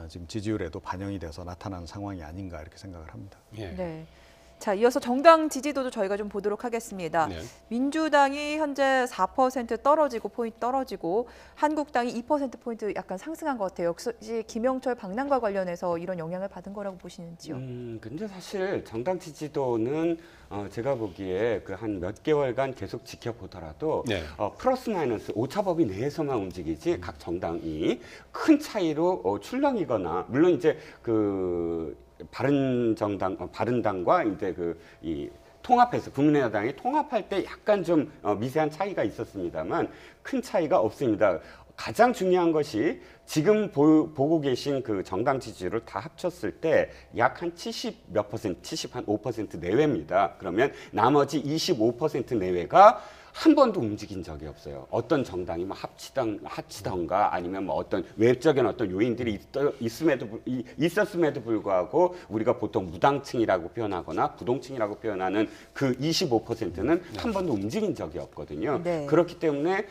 지금 지지율에도 반영이 돼서 나타난 상황이 아닌가 이렇게 생각을 합니다. 네. 자, 이어서 정당 지지도도 저희가 좀 보도록 하겠습니다. 민주당이 현재 4% 떨어지고 포인트 떨어지고 한국당이 2%포인트 약간 상승한 것 같아요. 역시 김영철 방난과 관련해서 이런 영향을 받은 거라고 보시는지요? 근데 사실 정당 지지도는 제가 보기에 그 한 몇 개월간 계속 지켜보더라도 플러스 마이너스 오차범위 내에서만 움직이지 각 정당이 큰 차이로 출렁이거나 물론 이제 그 바른당과 이제 이 통합해서 국민의당이 통합할 때 약간 좀 미세한 차이가 있었습니다만 큰 차이가 없습니다. 가장 중요한 것이 지금 보고 계신 그 정당 지지율을 다 합쳤을 때 약 한 70 몇 퍼센트, 75% 내외입니다. 그러면 나머지 25% 내외가 한 번도 움직인 적이 없어요. 어떤 정당이 뭐 합치던가 아니면 뭐 어떤 외적인 어떤 요인들이 있었음에도 불구하고 우리가 보통 무당층이라고 표현하거나 부동층이라고 표현하는 그 25%는 한 번도 움직인 적이 없거든요. 그렇기 때문에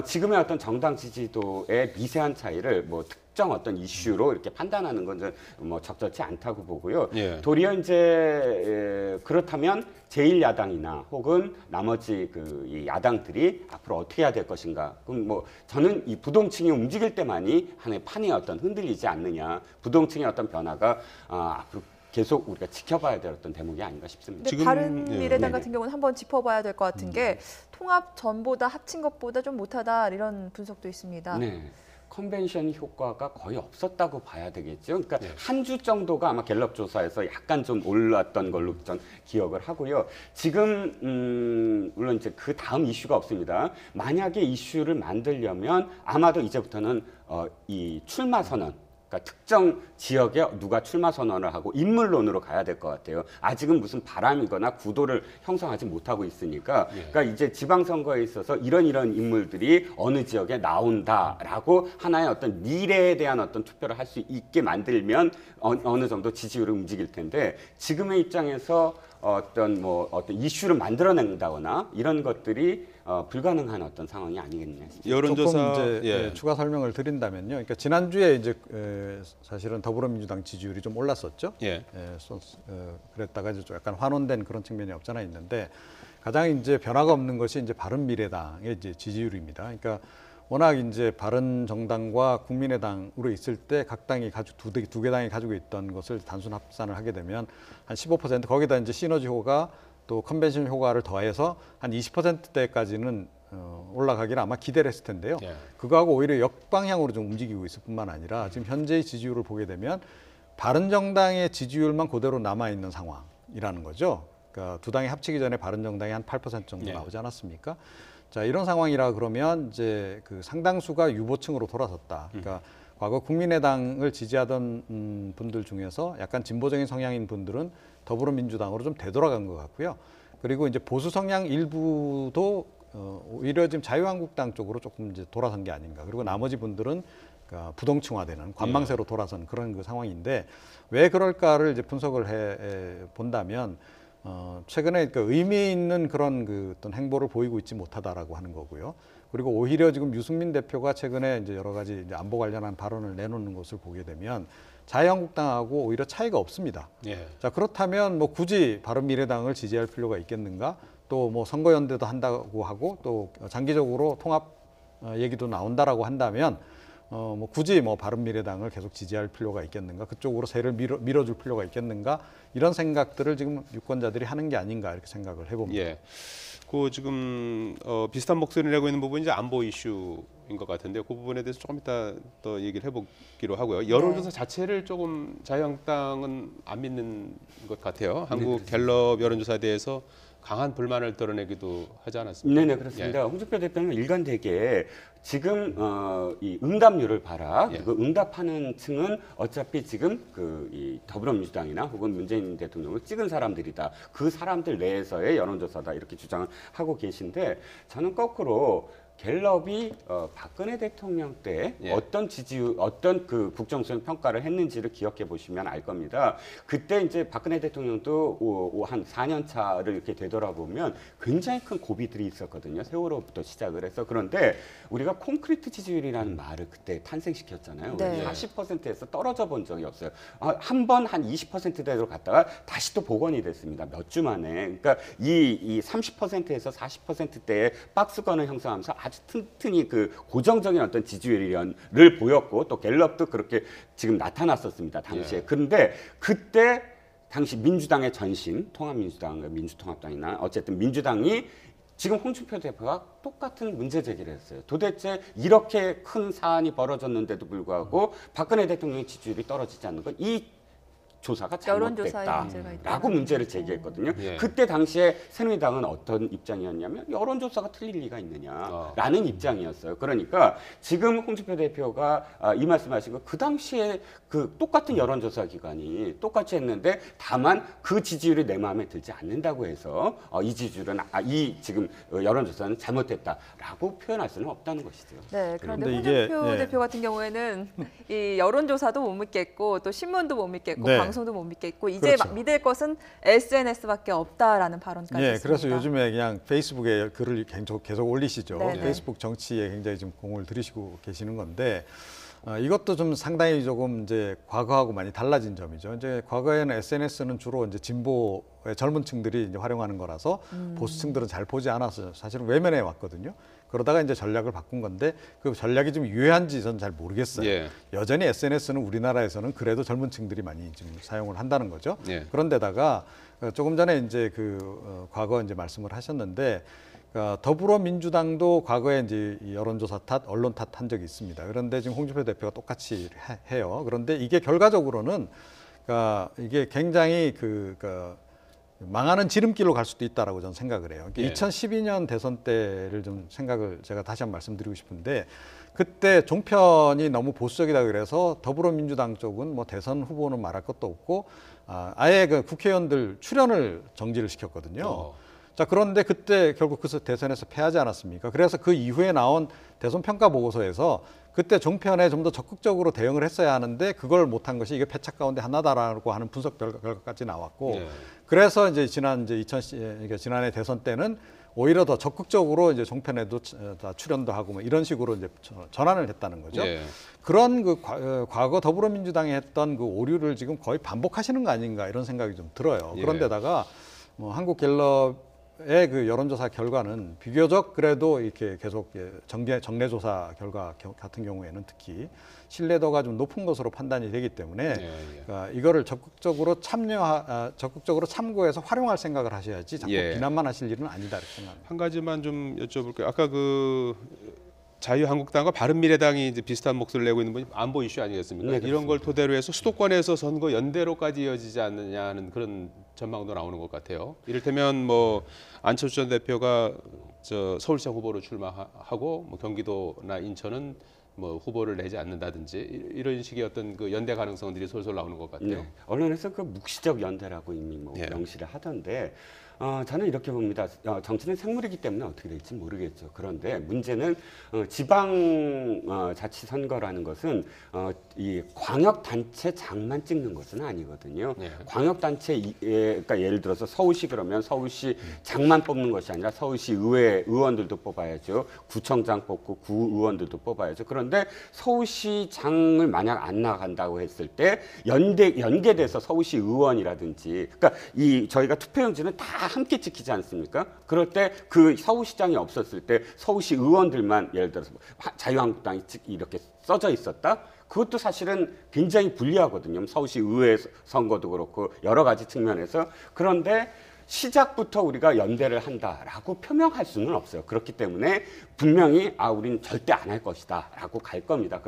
지금의 어떤 정당 지지도의 미세한 차이를 뭐 특정 어떤 이슈로 이렇게 판단하는 건 뭐 적절치 않다고 보고요. 도리어 이제 그렇다면 제1야당이나 혹은 나머지 이 야당들이 앞으로 어떻게 해야 될 것인가. 그럼 뭐 저는 이 부동층이 움직일 때만이 하나의 판이 어떤 흔들리지 않느냐. 부동층의 어떤 변화가 앞으로 계속 우리가 지켜봐야 될 어떤 대목이 아닌가 싶습니다. 지금 바른미래당 같은 경우는 한번 짚어봐야 될 것 같은 게 통합 전보다 합친 것보다 좀 못하다 이런 분석도 있습니다. 컨벤션 효과가 거의 없었다고 봐야 되겠죠. 그러니까 한 주 정도가 아마 갤럽 조사에서 약간 좀 올랐던 걸로 전 기억을 하고요. 지금 물론 이제 그 다음 이슈가 없습니다. 만약에 이슈를 만들려면 아마도 이제부터는 이 출마 선언, 그러니까 특정 지역에 누가 출마 선언을 하고 인물론으로 가야 될 것 같아요. 아직은 무슨 바람이거나 구도를 형성하지 못하고 있으니까 그러니까 이제 지방선거에 있어서 이런 인물들이 어느 지역에 나온다라고 하나의 어떤 미래에 대한 어떤 투표를 할 수 있게 만들면 어느 정도 지지율을 움직일 텐데 지금의 입장에서 어떤 이슈를 만들어낸다거나 이런 것들이 불가능한 어떤 상황이 아니겠냐 싶습니다. 여론조사 조금 이제 추가 설명을 드린다면요. 그러니까 지난주에 이제 사실은 더불어민주당 지지율이 좀 올랐었죠. 그랬다가 이제 좀 약간 환원된 그런 측면이 없잖아 있는데 가장 이제 변화가 없는 것이 이제 바른미래당의 이제 지지율입니다. 그러니까 워낙 이제 바른정당과 국민의당으로 있을 때 각 당이 두 개 당이 가지고 있던 것을 단순 합산을 하게 되면 한 15% 거기다 이제 시너지 효과 또 컨벤션 효과를 더해서 한 20%대까지는 올라가기를 아마 기대를 했을 텐데요. 그거하고 오히려 역방향으로 좀 움직이고 있을 뿐만 아니라 지금 현재의 지지율을 보게 되면 바른정당의 지지율만 그대로 남아있는 상황이라는 거죠. 그러니까 두 당이 합치기 전에 바른정당이 한 8% 정도 나오지 않았습니까? 자, 이런 상황이라 그러면 이제 그 상당수가 유보층으로 돌아섰다. 그러니까 과거 국민의당을 지지하던 분들 중에서 약간 진보적인 성향인 분들은 더불어민주당으로 좀 되돌아간 것 같고요. 그리고 이제 보수 성향 일부도 오히려 지금 자유한국당 쪽으로 조금 이제 돌아선 게 아닌가. 그리고 나머지 분들은 그러니까 부동층화되는 관망세로 돌아선 그런 그 상황인데 왜 그럴까를 이제 분석을 해 본다면. 최근에 그 의미 있는 그런 그 어떤 행보를 보이고 있지 못하다라고 하는 거고요. 그리고 오히려 지금 유승민 대표가 최근에 이제 여러 가지 이제 안보 관련한 발언을 내놓는 것을 보게 되면 자유한국당하고 오히려 차이가 없습니다. 자, 그렇다면 뭐 굳이 바른미래당을 지지할 필요가 있겠는가? 또 뭐 선거연대도 한다고 하고 또 장기적으로 통합 얘기도 나온다라고 한다면 뭐 굳이 뭐 바른미래당을 계속 지지할 필요가 있겠는가? 그쪽으로 세를 밀어줄 필요가 있겠는가? 이런 생각들을 지금 유권자들이 하는 게 아닌가 이렇게 생각을 해봅니다. 그 지금 비슷한 목소리를 내고 있는 부분이 이제 안보 이슈 것 같은데 그 부분에 대해서 조금 이따 또 얘기를 해보기로 하고요. 여론조사 자체를 조금 자유한국당은 안 믿는 것 같아요. 한국 갤럽 여론조사에 대해서 강한 불만을 드러내기도 하지 않았습니까? 네네 그렇습니다. 홍준표 대표는 일관되게 지금 이 응답률을 봐라. 그 응답하는 층은 어차피 지금 이 더불어민주당이나 혹은 문재인 대통령을 찍은 사람들이다. 그 사람들 내에서의 여론조사다 이렇게 주장을 하고 계신데 저는 거꾸로 갤럽이 박근혜 대통령 때 어떤 어떤 그 국정수행 평가를 했는지를 기억해 보시면 알 겁니다. 그때 이제 박근혜 대통령도 한 4년 차를 이렇게 되돌아보면 굉장히 큰 고비들이 있었거든요. 세월호부터 시작을 해서. 그런데 우리가 콘크리트 지지율이라는 말을 그때 탄생시켰잖아요. 네. 40%에서 떨어져 본 적이 없어요. 한 번 한 20%대로 갔다가 다시 또 복원이 됐습니다. 몇 주 만에. 그러니까 이 30%에서 40%대의 박스권을 형성하면서 아주 튼튼히 그 고정적인 어떤 지지율을 보였고 또 갤럽도 그렇게 지금 나타났었습니다. 당시에. 그런데 그때 당시 민주당의 전신, 통합민주당, 민주통합당이나 어쨌든 민주당이 지금 홍준표 대표가 똑같은 문제 제기를 했어요. 도대체 이렇게 큰 사안이 벌어졌는데도 불구하고 박근혜 대통령의 지지율이 떨어지지 않는 건 이 조사가 잘못됐다라고 문제를 제기했거든요. 그때 당시에 새누리당은 어떤 입장이었냐면 여론조사가 틀릴 리가 있느냐라는 입장이었어요. 그러니까 지금 홍준표 대표가 이 말씀하신 거 그 당시에 그 똑같은 여론조사 기관이 똑같이 했는데 다만 그 지지율이 내 마음에 들지 않는다고 해서 이 지지율은 이 지금 여론조사는 잘못됐다라고 표현할 수는 없다는 것이죠. 네, 그런데 홍준표 대표 같은 경우에는 이 여론조사도 못 믿겠고 또 신문도 못 믿겠고 방송도 못 믿겠고 이제 믿을 것은 SNS밖에 없다라는 발언까지 했습니다. 그래서 요즘에 그냥 페이스북에 글을 계속 올리시죠. 페이스북 정치에 굉장히 좀 공을 들이시고 계시는 건데 이것도 좀 상당히 조금 이제 과거하고 많이 달라진 점이죠. 이제 과거에는 SNS는 주로 이제 진보의 젊은 층들이 이제 활용하는 거라서 보수층들은 잘 보지 않아서 사실은 외면해 왔거든요. 그러다가 이제 전략을 바꾼 건데 그 전략이 좀 유효한지 저는 잘 모르겠어요. 여전히 SNS는 우리나라에서는 그래도 젊은 층들이 많이 좀 사용을 한다는 거죠. 그런데다가 조금 전에 이제 과거 이제 말씀을 하셨는데 더불어민주당도 과거에 이제 여론조사 탓, 언론 탓 한 적이 있습니다. 그런데 지금 홍준표 대표가 똑같이 해요. 그런데 이게 결과적으로는 이게 굉장히 망하는 지름길로 갈 수도 있다라고 저는 생각을 해요. 2012년 대선 때를 좀 생각을 제가 다시 한번 말씀드리고 싶은데 그때 종편이 너무 보수적이다 그래서 더불어민주당 쪽은 뭐 대선 후보는 말할 것도 없고 아예 그 국회의원들 출연을 정지를 시켰거든요. 자, 그런데 그때 결국 그 대선에서 패하지 않았습니까? 그래서 그 이후에 나온 대선 평가 보고서에서 그때 종편에 좀 더 적극적으로 대응을 했어야 하는데 그걸 못한 것이 이게 패착 가운데 하나다라고 하는 분석 결과까지 나왔고 그래서 이제 지난해 대선 때는 오히려 더 적극적으로 이제 종편에도 다 출연도 하고 뭐 이런 식으로 이제 전환을 했다는 거죠. 그런 과거 더불어민주당이 했던 그 오류를 지금 거의 반복하시는 거 아닌가 이런 생각이 좀 들어요. 그런데다가 뭐 한국 갤럽의 그 여론조사 결과는 비교적 그래도 이렇게 계속 정례조사 결과 같은 경우에는 특히 신뢰도가 좀 높은 것으로 판단이 되기 때문에 이거를 적극적으로 참고해서 활용할 생각을 하셔야지 자꾸 비난만 하실 일은 아니다 이렇게 생각합니다. 한 가지만 좀 여쭤볼게요. 아까 자유한국당과 바른미래당이 이제 비슷한 목소리를 내고 있는 분이 안보 이슈 아니겠습니까? 이런 걸 토대로 해서 수도권에서 선거 연대로까지 이어지지 않느냐 하는 그런 전망도 나오는 것 같아요. 이를테면 뭐 안철수 전 대표가 서울시장 후보로 출마하고 뭐 경기도나 인천은 뭐 후보를 내지 않는다든지 이런 식의 어떤 그 연대 가능성들이 솔솔 나오는 것 같아요. 언론에서 그 묵시적 연대라고 이미 뭐 명시를 하던데 저는 이렇게 봅니다. 정치는 생물이기 때문에 어떻게 될지 모르겠죠. 그런데 문제는 지방자치 선거라는 것은 이 광역단체장만 찍는 것은 아니거든요. 광역단체, 그러니까 예를 들어서 서울시 그러면 서울시 장만 뽑는 것이 아니라 서울시 의회 의원들도 뽑아야죠. 구청장 뽑고 구의원들도 뽑아야죠. 그런데 서울시장을 만약 안 나간다고 했을 때 연계돼서 서울시 의원이라든지, 그러니까 저희가 투표용지는 다 함께 찍히지 않습니까? 그럴 때 그 서울시장이 없었을 때 서울시 의원들만 예를 들어서 자유한국당이 이렇게 써져 있었다? 그것도 사실은 굉장히 불리하거든요. 서울시 의회 선거도 그렇고 여러 가지 측면에서. 그런데 시작부터 우리가 연대를 한다라고 표명할 수는 없어요. 그렇기 때문에 분명히 우리는 절대 안 할 것이다라고 갈 겁니다.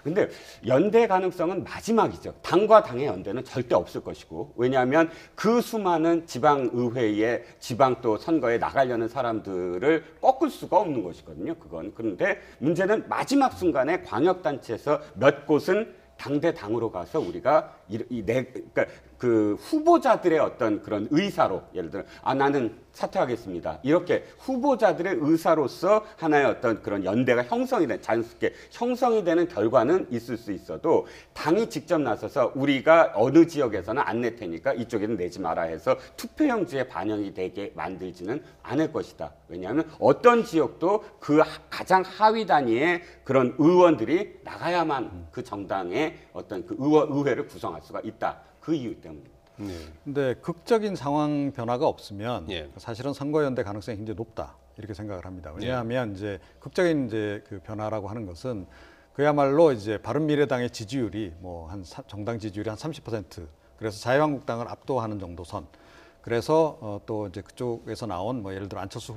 근데 연대 가능성은 마지막이죠. 당과 당의 연대는 절대 없을 것이고, 왜냐하면 그 수많은 지방의회에 지방 또 선거에 나가려는 사람들을 꺾을 수가 없는 것이거든요. 그런데 문제는 마지막 순간에 광역단체에서 몇 곳은 당대 당으로 가서 우리가 그러니까 그 후보자들의 어떤 그런 의사로, 예를 들어 나는 사퇴하겠습니다, 이렇게 후보자들의 의사로서 하나의 어떤 그런 연대가 자연스럽게 형성이 되는 결과는 있을 수 있어도, 당이 직접 나서서 우리가 어느 지역에서는 안 낼 테니까 이쪽에는 내지 마라 해서 투표용지에 반영이 되게 만들지는 않을 것이다. 왜냐하면 어떤 지역도 그 가장 하위 단위의 그런 의원들이 나가야만 그 정당의 어떤 그 의회를 구성할 수가 있다. 그 이유 때문입니다. 근데 극적인 상황 변화가 없으면 사실은 선거연대 가능성이 굉장히 높다, 이렇게 생각을 합니다. 왜냐하면 이제 극적인 그 변화라고 하는 것은 그야말로 이제 바른미래당의 지지율이 정당 지지율이 한 30%, 그래서 자유한국당을 압도하는 정도 선. 그래서 또 이제 그쪽에서 나온 예를 들어 안철수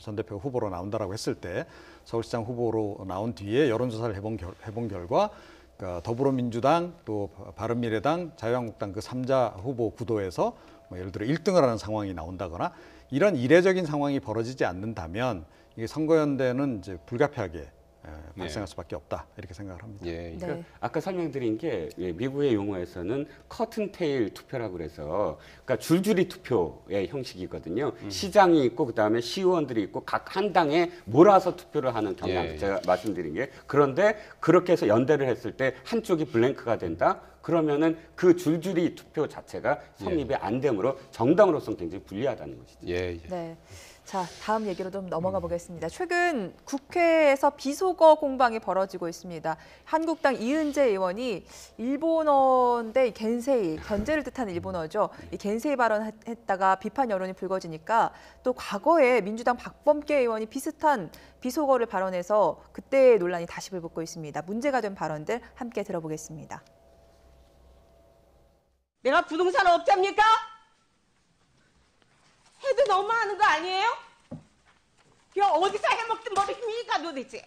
전 대표 후보로 나온다라고 했을 때, 서울시장 후보로 나온 뒤에 여론조사를 해본 결과, 그러니까 더불어민주당, 또 바른미래당, 자유한국당 그 3자 후보 구도에서 예를 들어 1등을 하는 상황이 나온다거나, 이런 이례적인 상황이 벌어지지 않는다면 이게 선거연대는 이제 불가피하게 발생할 수밖에 없다, 이렇게 생각을 합니다. 그러니까 아까 설명드린 게 미국의 용어에서는 커튼테일 투표라고 그래서, 그러니까 줄줄이 투표의 형식이거든요. 시장이 있고 그다음에 시의원들이 있고 각 한 당에 몰아서 투표를 하는 경향, 제가 말씀드린 게. 그런데 그렇게 해서 연대를 했을 때 한쪽이 블랭크가 된다? 그러면은 그 줄줄이 투표 자체가 성립이 안 되므로 정당으로서는 굉장히 불리하다는 것이죠. 네. 자, 다음 얘기로 좀 넘어가 보겠습니다. 최근 국회에서 비속어 공방이 벌어지고 있습니다. 한국당 이은재 의원이 일본어인데 겐세이, 견제를 뜻하는 일본어죠. 이 겐세이 발언했다가 비판 여론이 불거지니까, 또 과거에 민주당 박범계 의원이 비슷한 비속어를 발언해서 그때의 논란이 다시 불붙고 있습니다. 문제가 된 발언들 함께 들어보겠습니다. 내가 부동산 업자입니까? 해도 너무하는 거 아니에요? 그냥 어디서 해먹든 버릇입니까 도대체?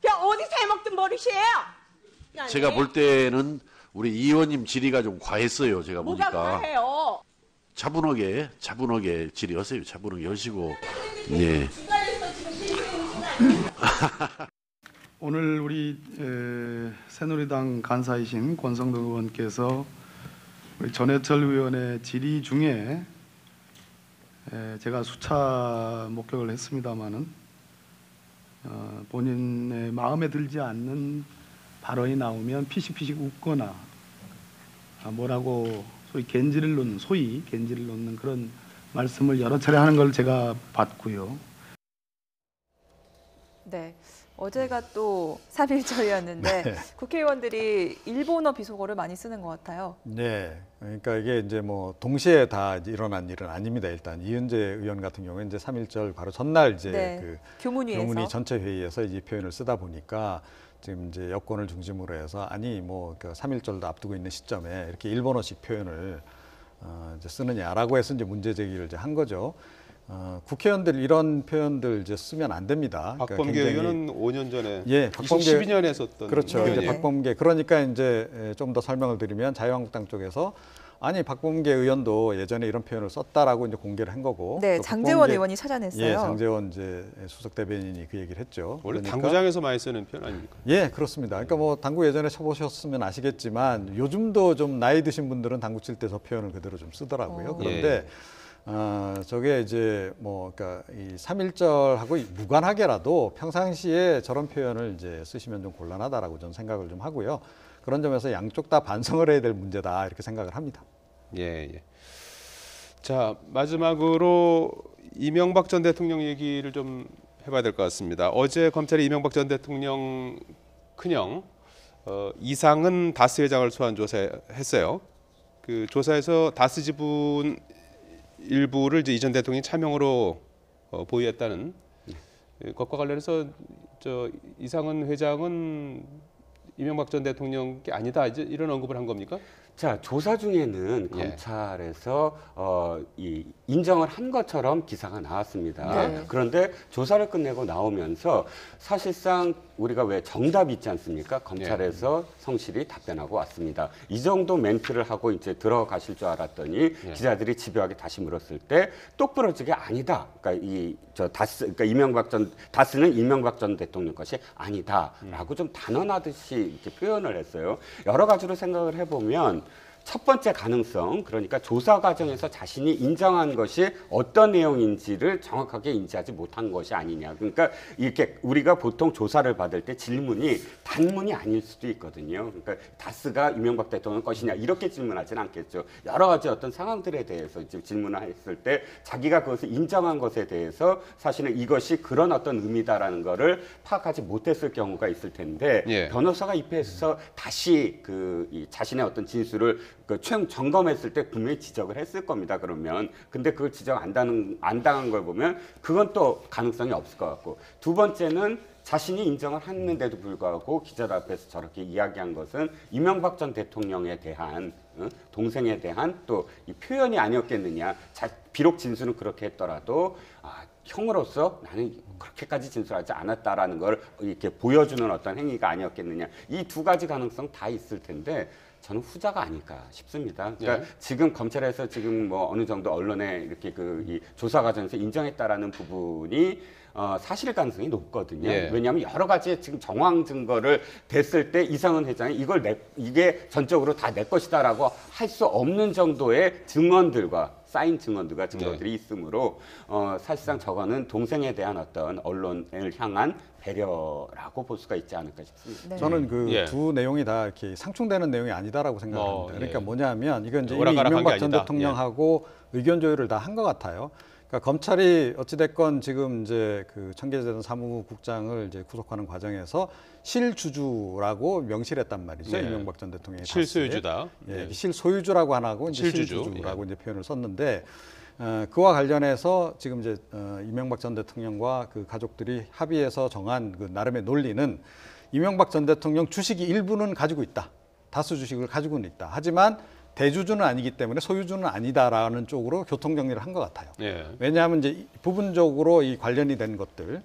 그냥 어디서 해먹든 버릇이에요? 제가 볼 때는 우리 이 의원님 질의가 좀 과했어요. 제가 보니까. 뭐가 과해요? 차분하게 질의하세요. 차분하게 하시고. 네. 오늘 우리 새누리당 간사이신 권성동 의원께서 우리 전해철 의원의 질의 중에 제가 수차 목격을 했습니다마는 본인의 마음에 들지 않는 발언이 나오면 피식피식 웃거나 뭐라고 소위 겐지를 놓는 그런 말씀을 여러 차례 하는 걸 제가 봤고요. 네. 어제가 또 3.1절이었는데 국회의원들이 일본어 비속어를 많이 쓰는 것 같아요. 네, 그러니까 이게 이제 동시에 다 일어난 일은 아닙니다. 일단 이은재 의원 같은 경우는 이제 3.1절 바로 전날 이제 그 교문위 전체 회의에서 이 표현을 쓰다 보니까 지금 이제 여권을 중심으로 해서 그 3.1절도 앞두고 있는 시점에 이렇게 일본어식 표현을 이제 쓰느냐라고 해서 이제 문제 제기를 이제 한 거죠. 국회의원들 이런 표현들 이제 쓰면 안 됩니다. 박범계 의원은 5년 전에, 2012년에 썼던 그렇죠. 이제 박범계, 그러니까 이제 좀 더 설명을 드리면 자유한국당 쪽에서 박범계 의원도 예전에 이런 표현을 썼다라고 이제 공개를 한 거고. 네, 장제원 의원이 찾아냈어요. 장제원 이제 수석 대변인이 그 얘기를 했죠. 원래 당구장에서 많이 쓰는 표현 아닙니까? 그렇습니다. 그러니까 당구 예전에 쳐보셨으면 아시겠지만 요즘도 좀 나이 드신 분들은 당구 칠 때 저 표현을 그대로 좀 쓰더라고요. 그런데 저게 이제 그러니까 이 3.1절하고 무관하게라도 평상시에 저런 표현을 이제 쓰시면 좀 곤란하다라고 저는 생각을 좀 하고요. 그런 점에서 양쪽 다 반성을 해야 될 문제다, 이렇게 생각을 합니다. 자, 마지막으로 이명박 전 대통령 얘기를 좀 해봐야 될 것 같습니다. 어제 검찰이 이명박 전 대통령 큰형 이상은 다스 회장을 소환 조사했어요. 그 조사에서 다스 지분 일부를 이제 이 전 대통령이 차명으로 보유했다는 것과 관련해서 이상은 회장은 이명박 전 대통령 게 아니다, 이제 이런 언급을 한 겁니까? 자, 조사 중에는 검찰에서 이 인정을 한 것처럼 기사가 나왔습니다. 네. 그런데 조사를 끝내고 나오면서 사실상 우리가 왜 정답이 있지 않습니까? 검찰에서 성실히 답변하고 왔습니다. 이 정도 멘트를 하고 이제 들어가실 줄 알았더니 기자들이 집요하게 다시 물었을 때 똑부러지게 아니다. 그러니까 다스는 이명박 전 대통령 것이 아니다라고 좀 단언하듯이 이렇게 표현을 했어요. 여러 가지로 생각을 해보면 첫 번째 가능성, 그러니까 조사 과정에서 자신이 인정한 것이 어떤 내용인지를 정확하게 인지하지 못한 것이 아니냐. 그러니까 이렇게 우리가 보통 조사를 받을 때 질문이 단문이 아닐 수도 있거든요. 그러니까 다스가 이명박 대통령 것이냐 이렇게 질문하지는 않겠죠. 여러 가지 어떤 상황들에 대해서 이제 질문을 했을 때 자기가 그것을 인정한 것에 대해서 사실은 이것이 그런 어떤 의미다라는 거를 파악하지 못했을 경우가 있을 텐데 변호사가 입회해서 다시 이 자신의 어떤 진술을 최종 점검했을 때 분명히 지적을 했을 겁니다. 그러면 근데 그걸 지적 안 당한 걸 보면 그건 또 가능성이 없을 것 같고, 두 번째는 자신이 인정을 했는데도 불구하고 기자들 앞에서 저렇게 이야기한 것은 이명박 전 대통령에 대한 동생에 대한 또 이 표현이 아니었겠느냐. 비록 진술은 그렇게 했더라도 형으로서 나는 그렇게까지 진술하지 않았다라는 걸 이렇게 보여주는 어떤 행위가 아니었겠느냐. 이 두 가지 가능성 다 있을 텐데 저는 후자가 아닐까 싶습니다. 그러니까 지금 검찰에서 지금 뭐 어느 정도 언론에 이렇게 이 조사 과정에서 인정했다라는 부분이 사실 가능성이 높거든요. 왜냐하면 여러 가지 지금 정황 증거를 댔을 때 이상은 회장이 이게 전적으로 다 내 것이다라고 할 수 없는 정도의 증언들과 쌓인 증거들이 있으므로 사실상 저거는 동생에 대한 어떤 언론을 향한 배려라고 볼 수가 있지 않을까 싶습니다. 네. 저는 두 내용이 다 이렇게 상충되는 내용이 아니다라고 생각합니다. 그러니까 뭐냐면 이건 이제 이미 이명박 전 대통령하고 의견 조율을 다 한 것 같아요. 그러니까 검찰이 어찌됐건 지금 이제 그 청계재단 사무국장을 이제 구속하는 과정에서 실주주라고 명시했단 말이죠. 이명박 전 대통령이 실소유주다. 실소유주라고 안 하고 이제 실주주라고 이제 표현을 썼는데 그와 관련해서 지금 이제 이명박 전 대통령과 그 가족들이 합의해서 정한 그 나름의 논리는 이명박 전 대통령 주식이 일부는 가지고 있다. 다수 주식을 가지고는 있다. 하지만 대주주는 아니기 때문에 소유주는 아니다라는 쪽으로 교통정리를 한 것 같아요. 왜냐하면 이제 부분적으로 이 관련이 된 것들,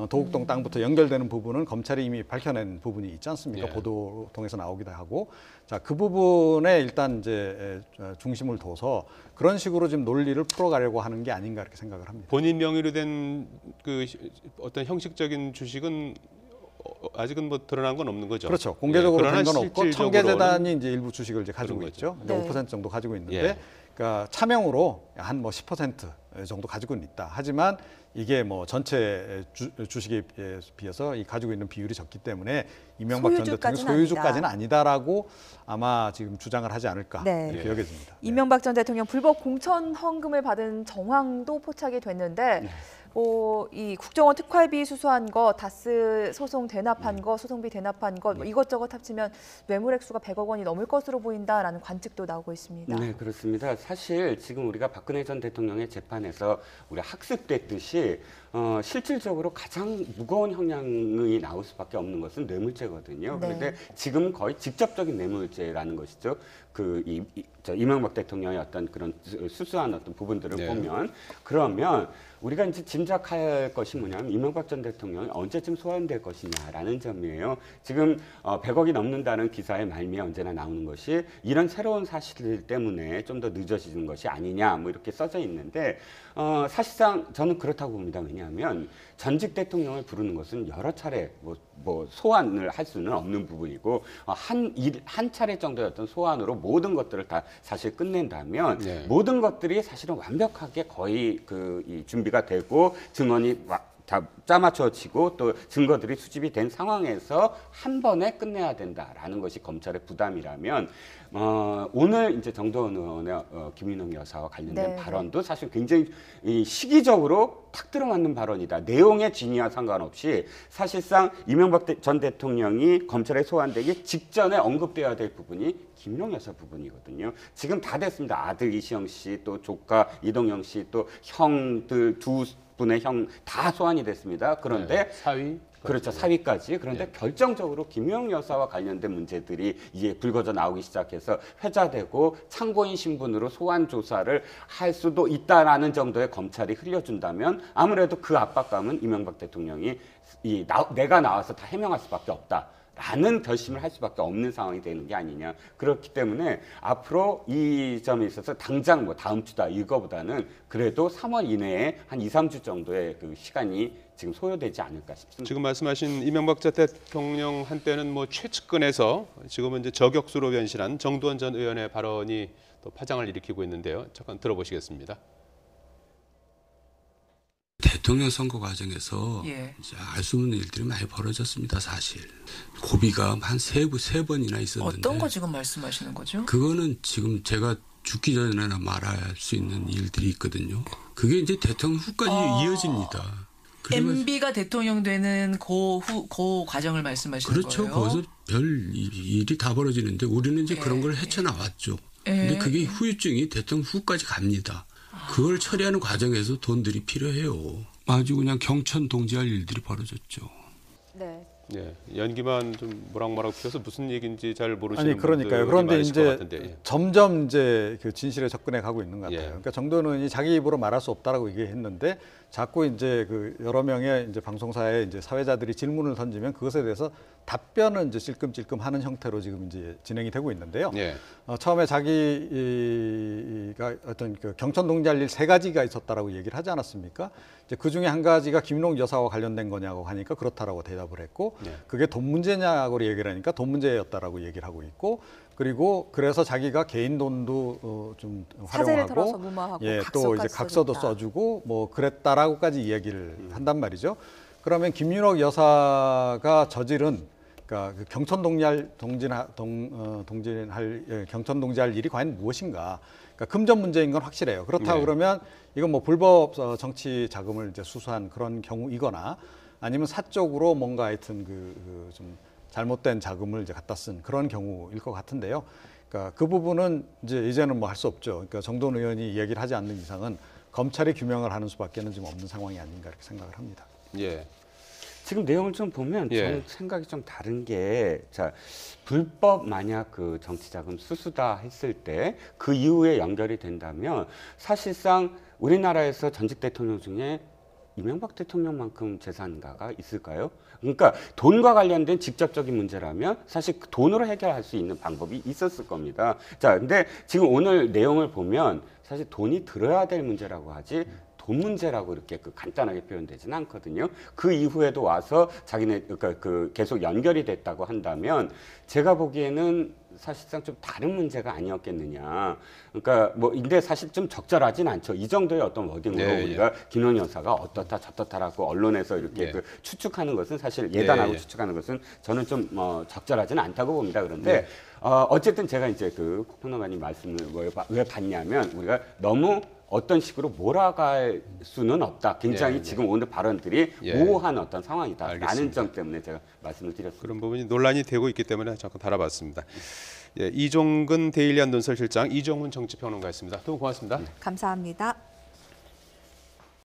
도곡동 땅부터 연결되는 부분은 검찰이 이미 밝혀낸 부분이 있지 않습니까? 보도 통해서 나오기도 하고, 자, 그 부분에 일단 이제 중심을 둬서 그런 식으로 지금 논리를 풀어가려고 하는 게 아닌가 이렇게 생각을 합니다. 본인 명의로 된 그 어떤 형식적인 주식은 아직은 뭐 드러난 건 없는 거죠. 그렇죠. 공개적으로 된 건 없고 청계재단이 이제 일부 주식을 이제 가지고 있죠. 5% 정도 가지고 있는데, 그러니까 차명으로 한 뭐 10% 정도 가지고는 있다. 하지만 이게 뭐 전체 주식에 비해서 이 가지고 있는 비율이 적기 때문에 이명박 전 대통령 소유주까지는 아니다라고 아마 지금 주장을 하지 않을까 이렇게 여겨집니다. 이명박 전 대통령 불법 공천 헌금을 받은 정황도 포착이 됐는데 이 국정원 특활비 수수한 거, 다스 소송 대납한 거, 소송비 대납한 거 이것저것 합치면 매물 액수가 100억 원이 넘을 것으로 보인다라는 관측도 나오고 있습니다. 네, 그렇습니다. 사실 지금 우리가 박근혜 전 대통령의 재판에서 우리가 학습됐듯이 실질적으로 가장 무거운 형량이 나올 수밖에 없는 것은 뇌물죄거든요. 그런데 지금 거의 직접적인 뇌물죄라는 것이죠. 이명박 대통령의 어떤 그런 수수한 어떤 부분들을 보면, 그러면 우리가 이제 짐작할 것이 뭐냐면 이명박 전 대통령이 언제쯤 소환될 것이냐라는 점이에요. 지금 100억이 넘는다는 기사의 말미에 언제나 나오는 것이 이런 새로운 사실들 때문에 좀 더 늦어지는 것이 아니냐 뭐 이렇게 써져 있는데, 사실상 저는 그렇다고 봅니다. 왜냐하면 전직 대통령을 부르는 것은 여러 차례 뭐 소환을 할 수는 없는 부분이고, 한 차례 정도의 어떤 소환으로 모든 것들을 다 사실 끝낸다면 모든 것들이 사실은 완벽하게 거의 이 준비가 되고 증언이 다 짜맞춰지고 또 증거들이 수집이 된 상황에서 한 번에 끝내야 된다라는 것이 검찰의 부담이라면, 오늘 이제 정도원 의원의 김인영 여사와 관련된 발언도 사실 굉장히 시기적으로 탁 들어맞는 발언이다. 내용의 진위와 상관없이 사실상 이명박 전 대통령이 검찰에 소환되기 직전에 언급되어야 될 부분이 김인영 여사 부분이거든요. 지금 다 됐습니다. 아들 이시영 씨, 또 조카 이동영 씨, 또 형들 덕분에 형 다 소환이 됐습니다. 그런데 사위? 그렇죠. 사위까지. 그런데 결정적으로 김용 여사와 관련된 문제들이 이제 불거져 나오기 시작해서 회자되고 참고인 신분으로 소환 조사를 할 수도 있다라는 정도의 검찰이 흘려준다면 아무래도 그 압박감은 이명박 대통령이 내가 나와서 다 해명할 수밖에 없다. 라는 결심을 할 수밖에 없는 상황이 되는 게 아니냐. 그렇기 때문에 앞으로 이 점에 있어서 당장 뭐 다음 주다 이거보다는 그래도 3월 이내에 한 2, 3주 정도의 그 시간이 지금 소요되지 않을까 싶습니다. 지금 말씀하신 이명박 전 대통령 한때는 뭐 최측근에서 지금은 이제 저격수로 변신한 정두원 전 의원의 발언이 또 파장을 일으키고 있는데요. 잠깐 들어보시겠습니다. 대통령 선거 과정에서 이제 알 수 없는 일들이 많이 벌어졌습니다. 사실 고비가 한 세 번이나 있었는데 어떤 거 지금 말씀하시는 거죠? 그거는 지금 제가 죽기 전에나 말할 수 있는 일들이 있거든요. 그게 이제 대통령 후까지 이어집니다. MB가 대통령 되는 그 과정을 말씀하시는 그렇죠. 거예요? 거기서 별 일이 다 벌어지는데 우리는 이제 그런 걸 헤쳐나왔죠. 근데 그게 후유증이 대통령 후까지 갑니다. 그걸 처리하는 과정에서 돈들이 필요해요. 아주 그냥 경천 동지할 일들이 벌어졌죠. 네. 네, 연기만 좀 모락모락 피어서 무슨 얘기인지 잘 모르시는 아니 그러니까요. 분들이 그런데 많으실 것 이제 같은데. 점점 이제 그 진실에 접근해 가고 있는 것 같아요. 그러니까 정도원 의원이 자기 입으로 말할 수 없다라고 얘기했는데 자꾸 이제 그 여러 명의 이제 방송사에 이제 사회자들이 질문을 던지면 그것에 대해서 답변은 이제 찔끔찔끔 하는 형태로 지금 이제 진행이 되고 있는데요. 처음에 자기가 어떤 그 경천 동지할 일 3가지가 있었다라고 얘기를 하지 않았습니까? 이제 그 중에 한 가지가 김용 여사와 관련된 거냐고 하니까 그렇다라고 대답을 했고, 그게 돈 문제냐고 얘기를 하니까 돈 문제였다라고 얘기를 하고 있고, 그리고 그래서 자기가 개인 돈도 좀 활용하고, 또 이제 각서도 써주고 뭐 그랬다라고까지 이야기를 한단 말이죠. 그러면 김윤옥 여사가 저지른 그러니까 그 경천 경천 동지할 일이 과연 무엇인가? 그러니까 금전 문제인 건 확실해요. 그렇다고 그러면 이건 뭐 불법 정치 자금을 이제 수수한 그런 경우이거나 아니면 사적으로 뭔가 하여튼 좀 잘못된 자금을 이제 갖다 쓴 그런 경우일 것 같은데요. 그러니까 그 부분은 이제는 뭐 할 수 없죠. 그러니까 정도원 의원이 이야기를 하지 않는 이상은 검찰이 규명을 하는 수밖에는 지금 없는 상황이 아닌가 이렇게 생각을 합니다. 지금 내용을 좀 보면 저는 생각이 좀 다른 게, 자, 불법 만약 그 정치자금 수수다 했을 때 그 이후에 연결이 된다면 사실상 우리나라에서 전직 대통령 중에 이명박 대통령만큼 재산가가 있을까요? 그러니까 돈과 관련된 직접적인 문제라면 사실 돈으로 해결할 수 있는 방법이 있었을 겁니다. 자, 근데 지금 오늘 내용을 보면 사실 돈이 들어야 될 문제라고 하지 돈 문제라고 이렇게 간단하게 표현되지는 않거든요. 그 이후에도 와서 자기네 그러니까 계속 연결이 됐다고 한다면 제가 보기에는 사실상 좀 다른 문제가 아니었겠느냐. 그러니까 뭐 근데 사실 좀 적절하진 않죠. 이 정도의 어떤 워딩으로 우리가 김용 여사가 어떻다 저떻다라고 언론에서 이렇게 추측하는 것은 사실 예단하고 추측하는 것은 저는 좀 적절하지는 않다고 봅니다. 그런데 어쨌든 제가 이제 그 평론가님 말씀을 왜 받냐면 우리가 너무 어떤 식으로 몰아갈 수는 없다. 굉장히 지금 오늘 발언들이 모호한 어떤 상황이다라는 점 때문에 제가 말씀을 드렸습니다. 그런 부분이 논란이 되고 있기 때문에 잠깐 달아봤습니다. 이종근 데일리 한돈설 실장, 이종훈 정치평론가였습니다. 두 분 고맙습니다. 감사합니다.